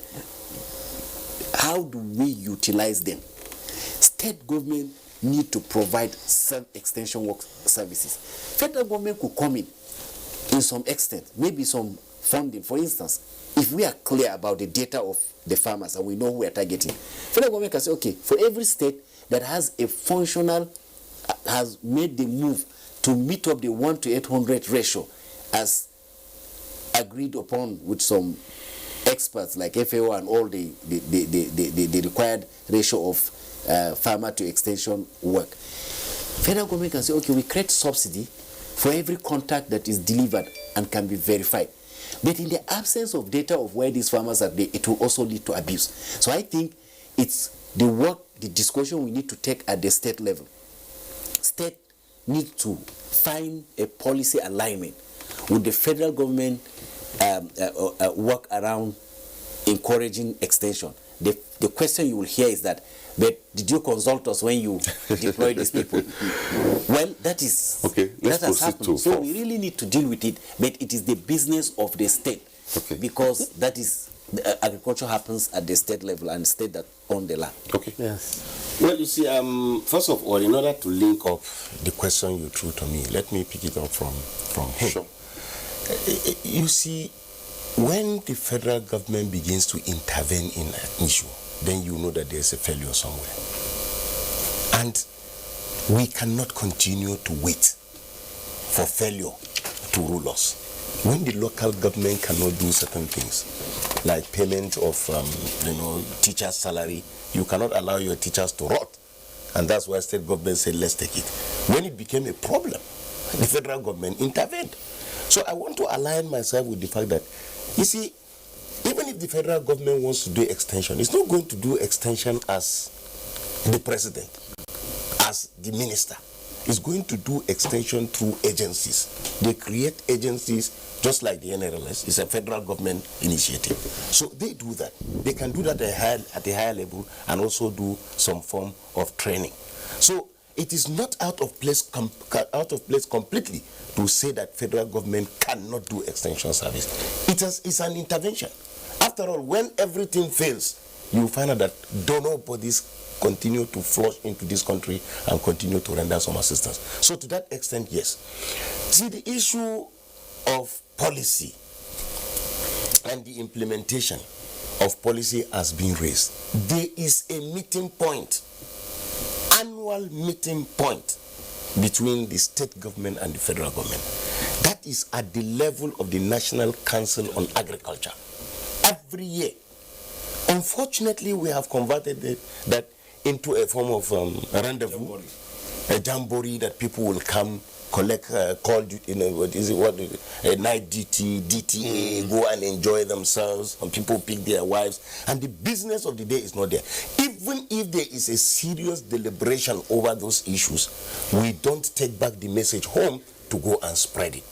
How do we utilize them? State government need to provide some extension work services. Federal government could come in some extent, maybe some funding. For instance, if we are clear about the data of the farmers and we know who we are targeting, federal government can say, okay, for every state that has a functional, has made the move to meet up the 1 to 800 ratio as agreed upon with some experts like FAO and all the required ratio of farmer to extension work. Federal government can say, okay, we create subsidy for every contact that is delivered and can be verified. But in the absence of data of where these farmers are, it will also lead to abuse. So I think it's the work, the discussion we need to take at the state level. State need to find a policy alignment with the federal government work around encouraging extension. The question you will hear is that, but did you consult us when you deploy these people? Well, that is okay. That has happened. So we really need to deal with it, but it is the business of the state, because that is agriculture happens at the state level and state that own the land. Okay. Yes. Well, you see, first of all, in order to link up the question you threw to me, let me pick it up from him. Sure. You see, when the federal government begins to intervene in an issue, then you know that there's a failure somewhere. And we cannot continue to wait for failure to rule us. When the local government cannot do certain things, like payment of teachers' salary, you cannot allow your teachers to rot. And that's why state government said, let's take it. When it became a problem, the federal government intervened. So I want to align myself with the fact that, you see, even if the federal government wants to do extension, it's not going to do extension as the president, as the minister. It's going to do extension through agencies. They create agencies just like the NRLS. It's a federal government initiative. So they do that. They can do that at a higher level and also do some form of training. So it is not out of place completely to say that federal government cannot do extension service. It's an intervention. After all, when everything fails, you find out that donor bodies continue to flush into this country and continue to render some assistance. So to that extent, yes. See, the issue of policy and the implementation of policy has been raised. There is a meeting point, annual meeting point between the state government and the federal government. That is at the level of the National Council on Agriculture. Every year, Unfortunately, we have converted that into a form of rendezvous, a jamboree that people will come, collect, call, a night duty, DTA, go and enjoy themselves, and people pick their wives, and the business of the day is not there. Even if there is a serious deliberation over those issues, we don't take back the message home to go and spread it.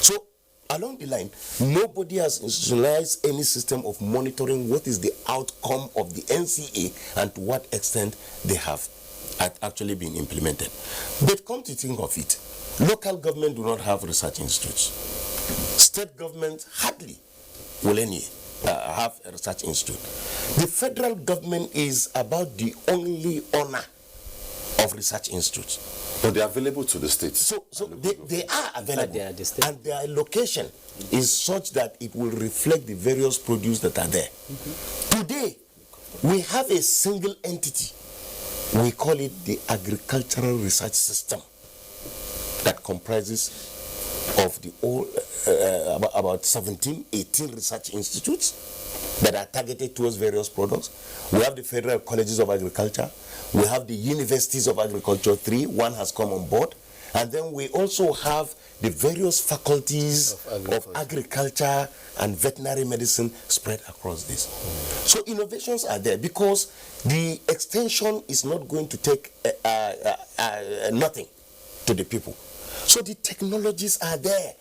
So, along the line, nobody has institutionalized any system of monitoring what is the outcome of the NCA and to what extent they have actually been implemented. But come to think of it, local government do not have research institutes. State government hardly will any have a research institute. The federal government is about the only owner of research institutes. But they are available to the states. So they are available, and their location is such that it will reflect the various produce that are there. Today, we have a single entity. We call it the Agricultural Research System, that comprises of the all about 17, 18 research institutes that are targeted towards various products. We have the Federal Colleges of Agriculture. We have the Universities of Agriculture, 3. One has come on board. And then we also have the various faculties of agriculture and veterinary medicine spread across this. So innovations are there because the extension is not going to take nothing to the people. So the technologies are there.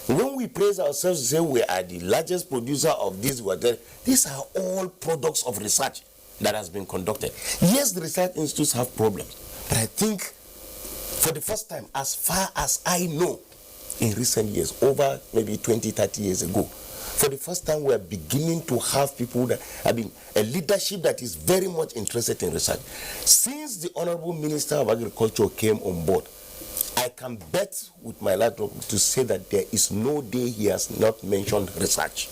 When we praise ourselves and say we are the largest producer of this, these are all products of research that has been conducted. Yes, the research institutes have problems, but I think for the first time, as far as I know, in recent years, over maybe 20, 30 years ago, for the first time we are beginning to have people that, a leadership that is very much interested in research. Since the Honorable Minister of Agriculture came on board, I can bet with my laptop to say that there is no day he has not mentioned research.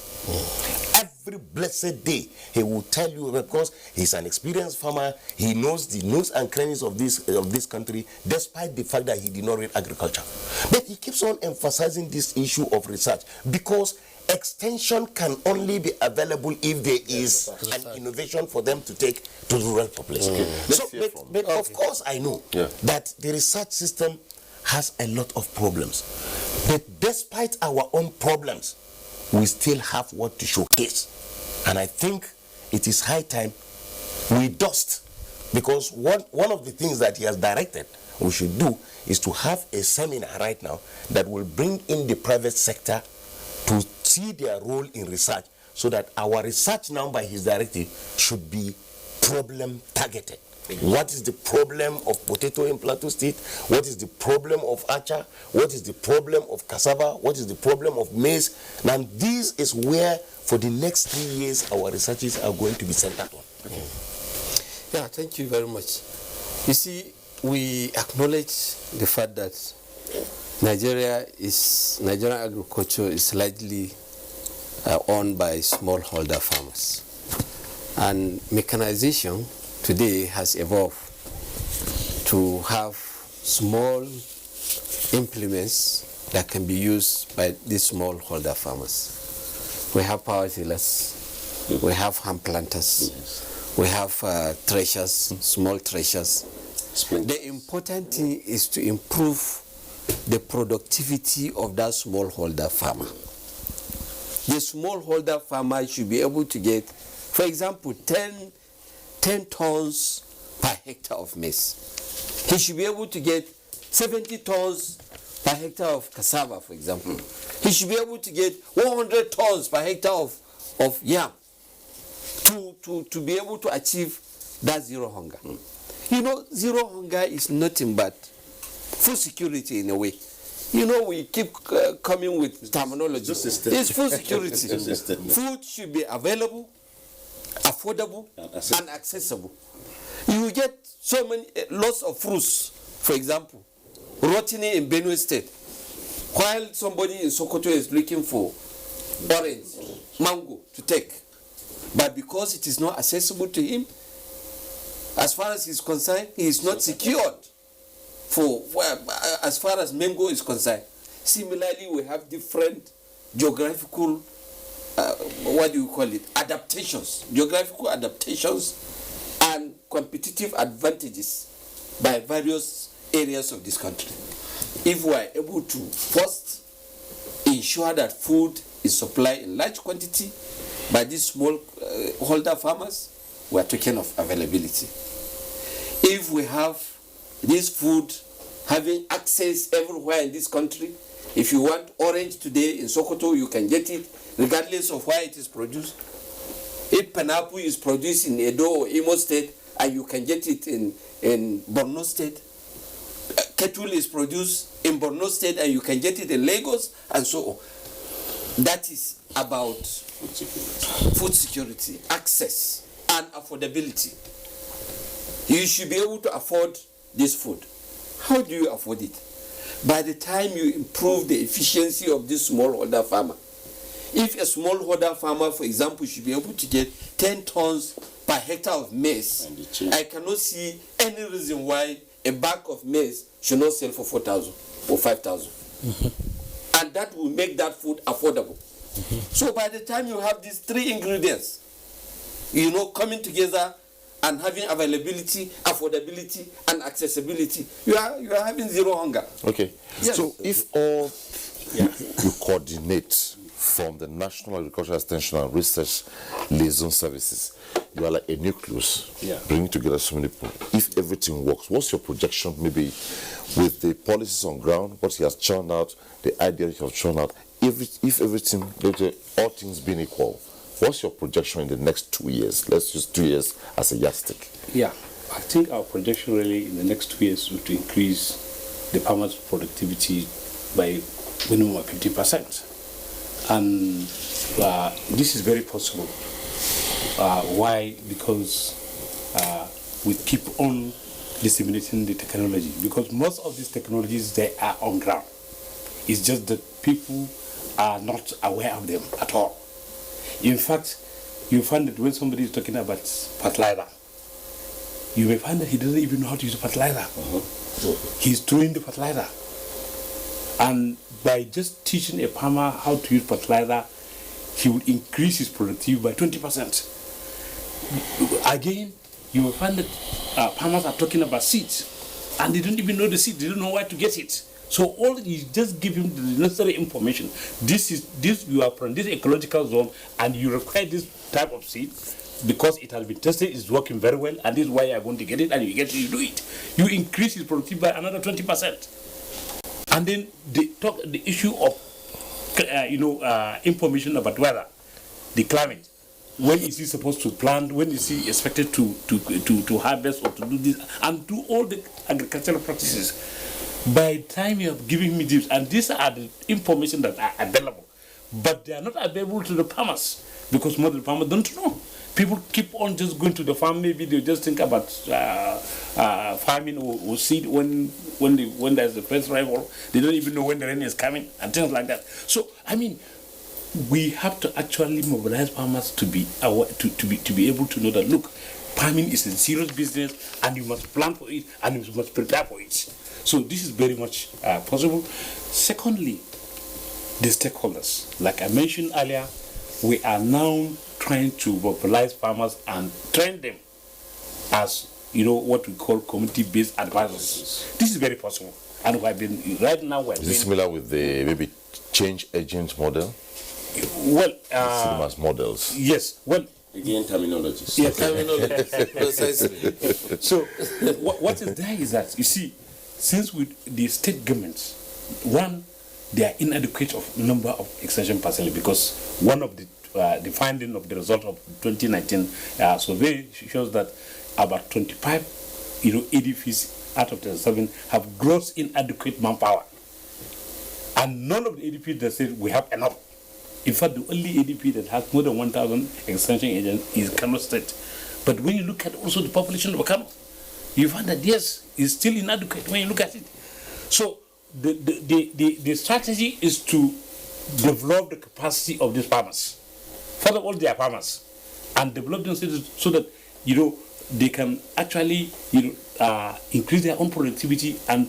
Every blessed day he will tell you, because he's an experienced farmer, he knows the nooks and crannies of this country, despite the fact that he did not read agriculture. But he keeps on emphasizing this issue of research because extension can only be available if there is an innovation for them to take to the rural population. But of course I know that the research system has a lot of problems. But despite our own problems, we still have what to showcase. And I think it is high time we dust, because one of the things that he has directed we should do is to have a seminar right now that will bring in the private sector to see their role in research, so that our research now by his directive should be problem targeted. What is the problem of potato in Plateau State? What is the problem of acha? What is the problem of cassava? What is the problem of maize? Now this is where for the next 3 years our researches are going to be centered on. Yeah, thank you very much. You see, we acknowledge the fact that Nigerian agriculture is largely owned by smallholder farmers, and mechanization today has evolved to have small implements that can be used by these smallholder farmers. We have power tillers, we have hand planters, we have threshers, small threshers. The important thing is to improve the productivity of that smallholder farmer. The smallholder farmer should be able to get, for example, 10 tons per hectare of maize. He should be able to get 70 tons per hectare of cassava, for example. He should be able to get 100 tons per hectare of yam to be able to achieve that zero hunger. You know, zero hunger is nothing but food security in a way. You know, we keep coming with terminology. It's food security. Food should be available, affordable, and accessible. You get so many lots of fruits, for example, rotting in Benue State, while somebody in Sokoto is looking for orange, mango to take, but because it is not accessible to him, as far as he's concerned, he is not secured for as far as mango is concerned. Similarly, we have different geographical what do you call it, adaptations, geographical adaptations and competitive advantages by various areas of this country. If we are able to first ensure that food is supplied in large quantity by these small holder farmers, we are talking of availability. If we have this food having access everywhere in this country, if you want orange today in Sokoto, you can get it regardless of where it is produced. If pineapple is produced in Edo or Imo State, and you can get it in Borno State. Kettle is produced in Borno State, and you can get it in Lagos, and so on. That is about food security, access, and affordability. You should be able to afford this food. How do you afford it? By the time you improve the efficiency of this smallholder farmer. If a smallholder farmer, for example, should be able to get 10 tons per hectare of maize, I cannot see any reason why a bag of maize should not sell for 4,000 or 5,000. And that will make that food affordable. So by the time you have these three ingredients, coming together and having availability, affordability, and accessibility, you are having zero hunger. Okay. Yes. So if all you coordinate from the National Agricultural Extension and Research Liaison Services, you are like a nucleus, bringing together so many people. If everything works, what's your projection maybe with the policies on ground, what he has churned out, the ideas he has churned out, if everything, all things being equal, what's your projection in the next 2 years? Let's use 2 years as a yardstick. Yeah, I think our projection really in the next 2 years is to increase the farmers' productivity by minimum of 50%. And this is very possible. Why? Because we keep on disseminating the technology. Because most of these technologies, they are on ground. It's just that people are not aware of them at all. In fact, you find that when somebody is talking about fertilizer, you may find that he doesn't even know how to use a fertilizer. He's throwing the fertilizer. And by just teaching a farmer how to use fertilizer, he would increase his productivity by 20%. Again, you will find that farmers are talking about seeds, and they don't even know the seed, they don't know where to get it. So all you just give him the necessary information. This you are from this ecological zone, and you require this type of seed because it has been tested, it's working very well, and this is why you are going to get it, and you get it, you do it. You increase his productivity by another 20%. And then the issue of information about weather, the climate. When is he supposed to plant? When is he expected to harvest or to do this and do all the agricultural practices? By the time you have given me this, and these are the information that are available, but they are not available to the farmers because most of the farmers don't know. People keep on just going to the farm. Maybe they just think about farming or seed when there's the first rainfall. They don't even know when the rain is coming and things like that. So I mean, we have to actually mobilize farmers to be aware, to be able to know that look, farming is a serious business, and you must plan for it and you must prepare for it. So this is very much possible. Secondly, the stakeholders, like I mentioned earlier, we are now trying to mobilize farmers and train them as what we call community-based advisors. This is very possible, and we have been right now. Is it similar with the maybe change agent model? Well, same as models. Yes. Well, again, terminologies. Yeah, terminology. Precisely. So, what is there is that you see, since the state governments, one, they are inadequate of number of extension personnel because one of the finding of the result of 2019 survey shows that about 25 ADPs out of the 7 have gross inadequate manpower, and none of the ADPs that said we have enough. In fact, the only ADP that has more than 1,000 extension agents is Kano State. But when you look at also the population of Kano, you find that yes, it's still inadequate when you look at it. So the strategy is to develop the capacity of these farmers. First of all, they are farmers, and develop them so that they can actually increase their own productivity and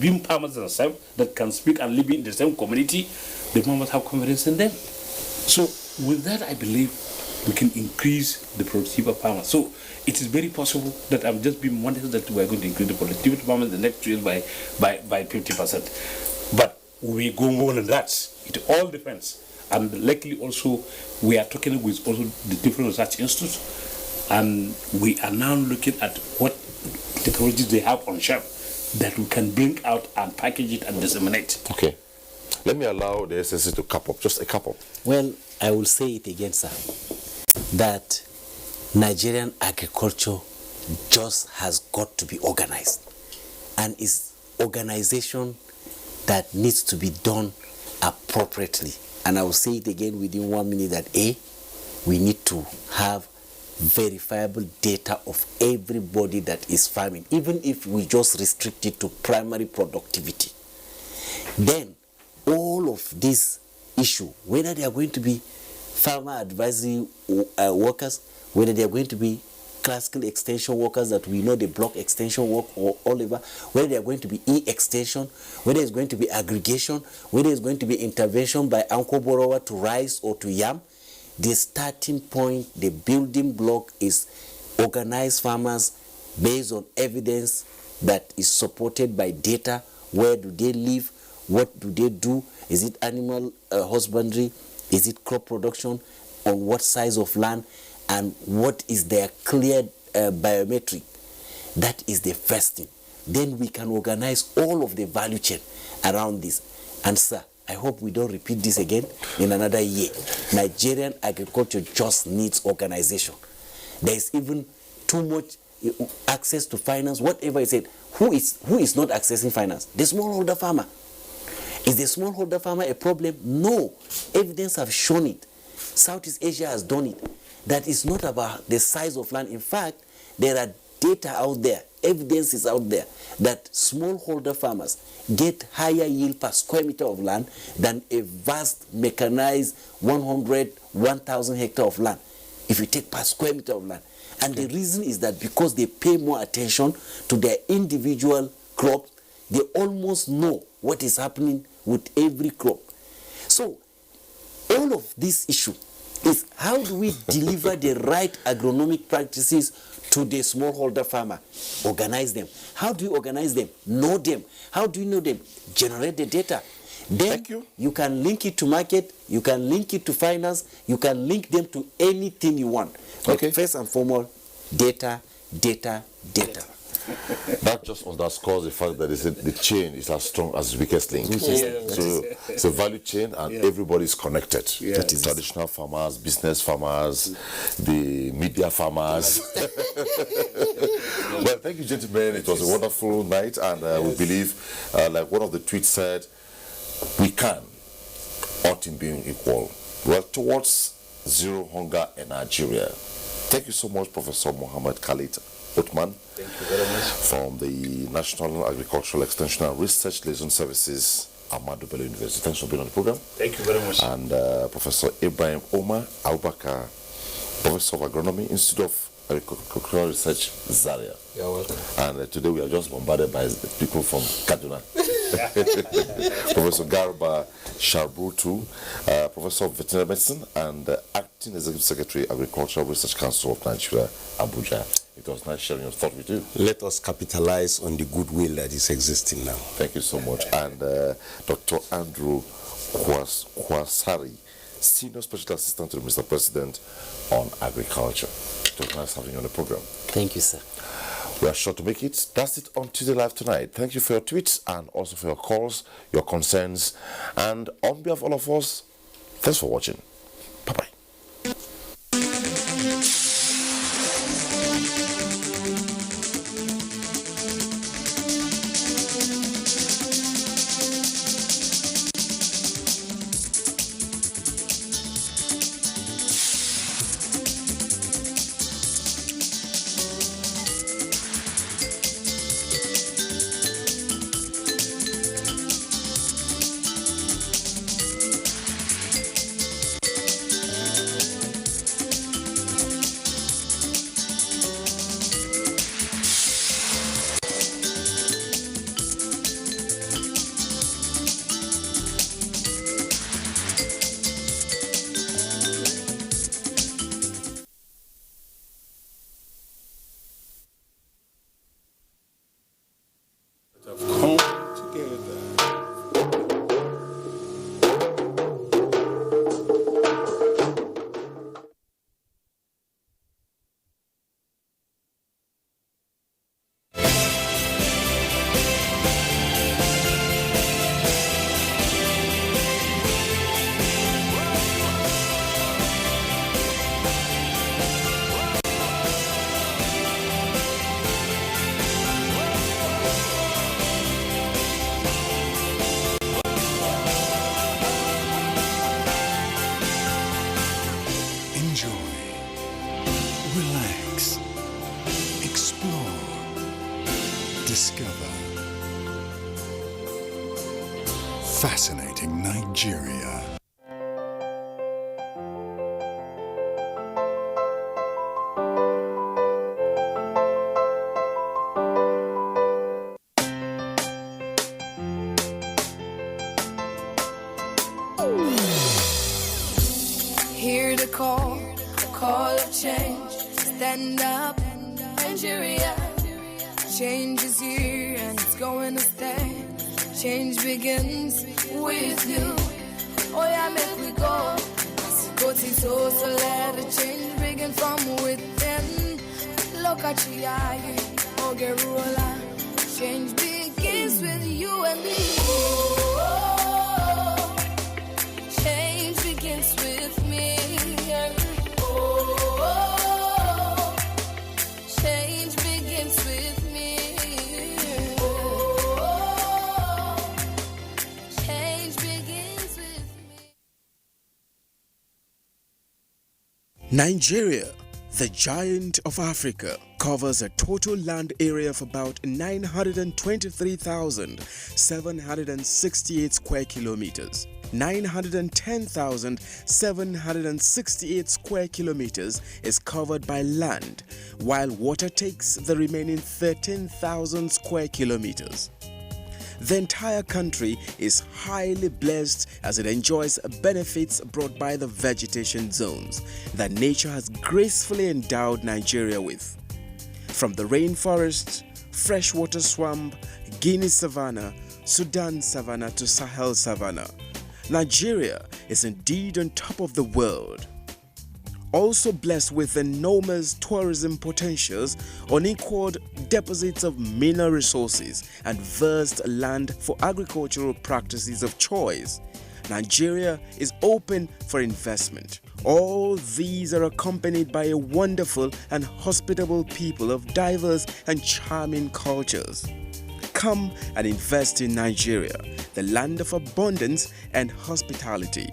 being farmers themselves that can speak and live in the same community. The farmers have confidence in them. So with that, I believe we can increase the productivity of farmers. So it is very possible that I'm just being modest that we are going to increase the productivity of farmers in the next 2 years by 50%. But we go more than that. It all depends. And luckily also, we are talking with also the different research institutes, and we are now looking at what technologies they have on shelf that we can bring out and package it and disseminate. Okay. Let me allow the SSC to cap up, just a cap up. Well, I will say it again, sir, that Nigerian agriculture just has got to be organized, and is organization that needs to be done appropriately. And I will say it again within 1 minute that we need to have verifiable data of everybody that is farming, even if we just restrict it to primary productivity. Then all of this issue, whether they are going to be farmer advisory workers, whether they are going to be classical extension workers that we know the block extension work or all over, whether they are going to be e-extension, whether it's going to be aggregation, whether it's going to be intervention by anchor borrower to rice or to yam, the starting point, the building block is organized farmers based on evidence that is supported by data. Where do they live? What do they do? Is it animal husbandry? Is it crop production? On what size of land? And what is their clear biometric? That is the first thing. Then we can organize all of the value chain around this. And sir, I hope we don't repeat this again in another year. Nigerian agriculture just needs organization. There is even too much access to finance, whatever is it. Who is not accessing finance? The smallholder farmer. Is the smallholder farmer a problem? No. Evidence have shown it. Southeast Asia has done it. That is not about the size of land. In fact, there are data out there, evidence is out there, that smallholder farmers get higher yield per square meter of land than a vast mechanized 1,000 hectare of land, if you take per square meter of land. And the reason is that because they pay more attention to their individual crops, they almost know what is happening with every crop. So all of this issue is how do we deliver the right agronomic practices to the smallholder farmer? Organize them. How do you organize them? Know them. How do you know them? Generate the data. Then you can link it to market, you can link it to finance, you can link them to anything you want. Okay. But first and foremost, data, data, data. That just underscores the fact that the chain is as strong as the weakest link. So it's a value chain, and everybody is connected. The traditional farmers, business farmers, the media farmers. Well, thank you, gentlemen. It was a wonderful night, and we believe, like one of the tweets said, we can, all things being equal, work towards zero hunger in Nigeria. Thank you so much, Professor Mohammed Khalid Othman. Thank you very much. From the National Agricultural Extension and Research Liaison Services, Ahmadu Bello University. Thanks for being on the program. Thank you very much. And Professor Ibrahim Omar Abubakar, Professor of Agronomy, Institute of Agricultural Research, Zaria. You're welcome. And today we are just bombarded by people from Kaduna. Professor Garba Sharbutu, Professor of Veterinary Medicine and Acting Executive Secretary, Agricultural Research Council of Nigeria, Abuja. It was nice sharing your thought with you. Let us capitalize on the goodwill that is existing now. Thank you so much. And Dr. Andrew Kwasari, Senior Special Assistant to the Mr. President on Agriculture. It was nice having you on the program. Thank you, sir. We are sure to make it. That's it on Tuesday Live tonight. Thank you for your tweets and also for your calls, your concerns. And on behalf of all of us, thanks for watching. Bye-bye. discover fascinating Nigeria. Hear the call of change. Stand up, Nigeria. Change is here and it's going to stay. Change begins with you. Oh yeah, make we go. Go to so let the change begin from within. Look at you, oh Gerula. Change begins with you and me. Oh, change begins with me. Oh, change begins with me. Oh, change begins with me. Nigeria, the giant of Africa, covers a total land area of about 923,768 square kilometers. 910,768 square kilometers is covered by land, while water takes the remaining 13,000 square kilometers. The entire country is highly blessed as it enjoys benefits brought by the vegetation zones that nature has gracefully endowed Nigeria with. From the rainforests, freshwater swamp, Guinea savanna, Sudan savanna to Sahel savanna, Nigeria is indeed on top of the world. Also blessed with enormous tourism potentials, unequaled deposits of mineral resources, and vast land for agricultural practices of choice, Nigeria is open for investment. All these are accompanied by a wonderful and hospitable people of diverse and charming cultures. Come and invest in Nigeria, the land of abundance and hospitality.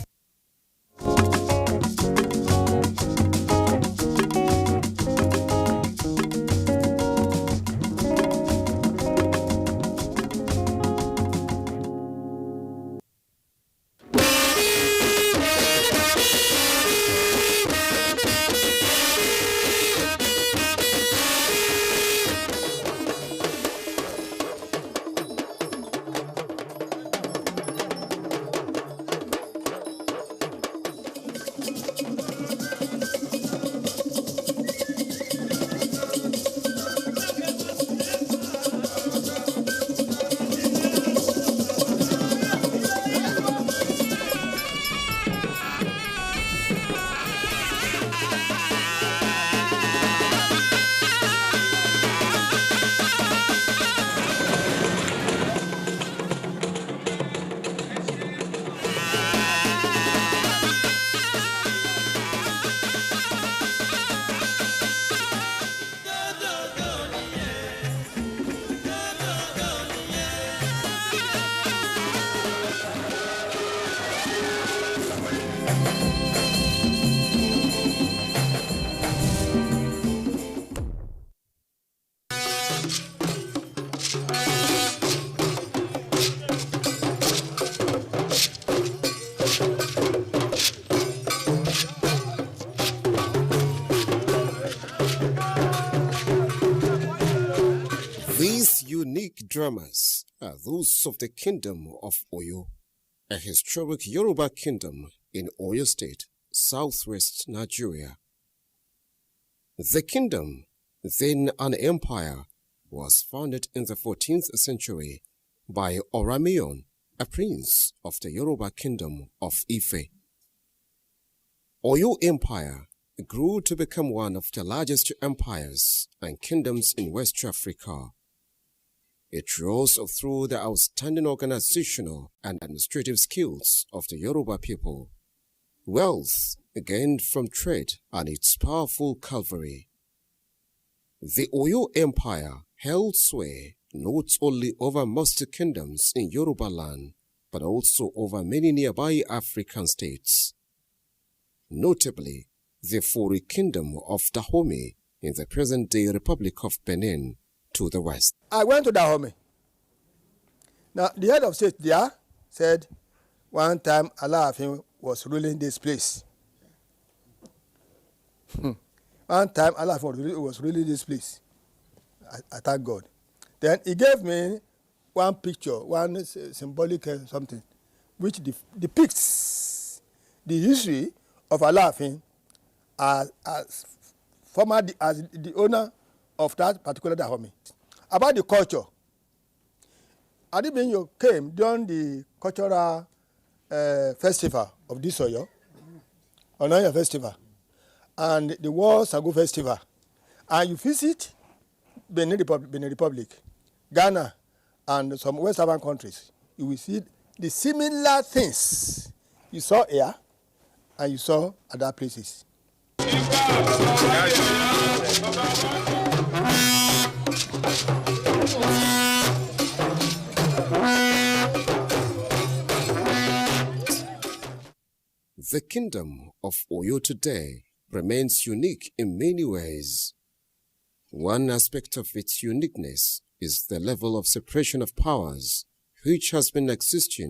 These unique dramas are those of the Kingdom of Oyo, a historic Yoruba kingdom in Oyo State, southwest Nigeria. The kingdom, then an empire, was founded in the 14th century by Oramion, a prince of the Yoruba kingdom of Ife. Oyo Empire grew to become one of the largest empires and kingdoms in West Africa. It rose through the outstanding organizational and administrative skills of the Yoruba people, wealth gained from trade, and its powerful cavalry. The Oyo Empire held sway not only over most kingdoms in Yoruba land, but also over many nearby African states. Notably, the Fori Kingdom of Dahomey in the present-day Republic of Benin, to the west. I went to Dahomey. Now, the head of state there said one time Alaafin was ruling this place. One time Alaafin was ruling this place. I thank God. Then he gave me one picture, one symbolic something, which depicts the history of Alaafin as the owner of that particular Dahomey. About the culture, Adibinyo came during the cultural festival of this Oyo, Onaya Festival, and the War Sago Festival. And you visit Benin Republic, Ghana, and some West African countries, you will see the similar things you saw here and you saw at other places. The kingdom of Oyo today remains unique in many ways. One aspect of its uniqueness is the level of separation of powers which has been existing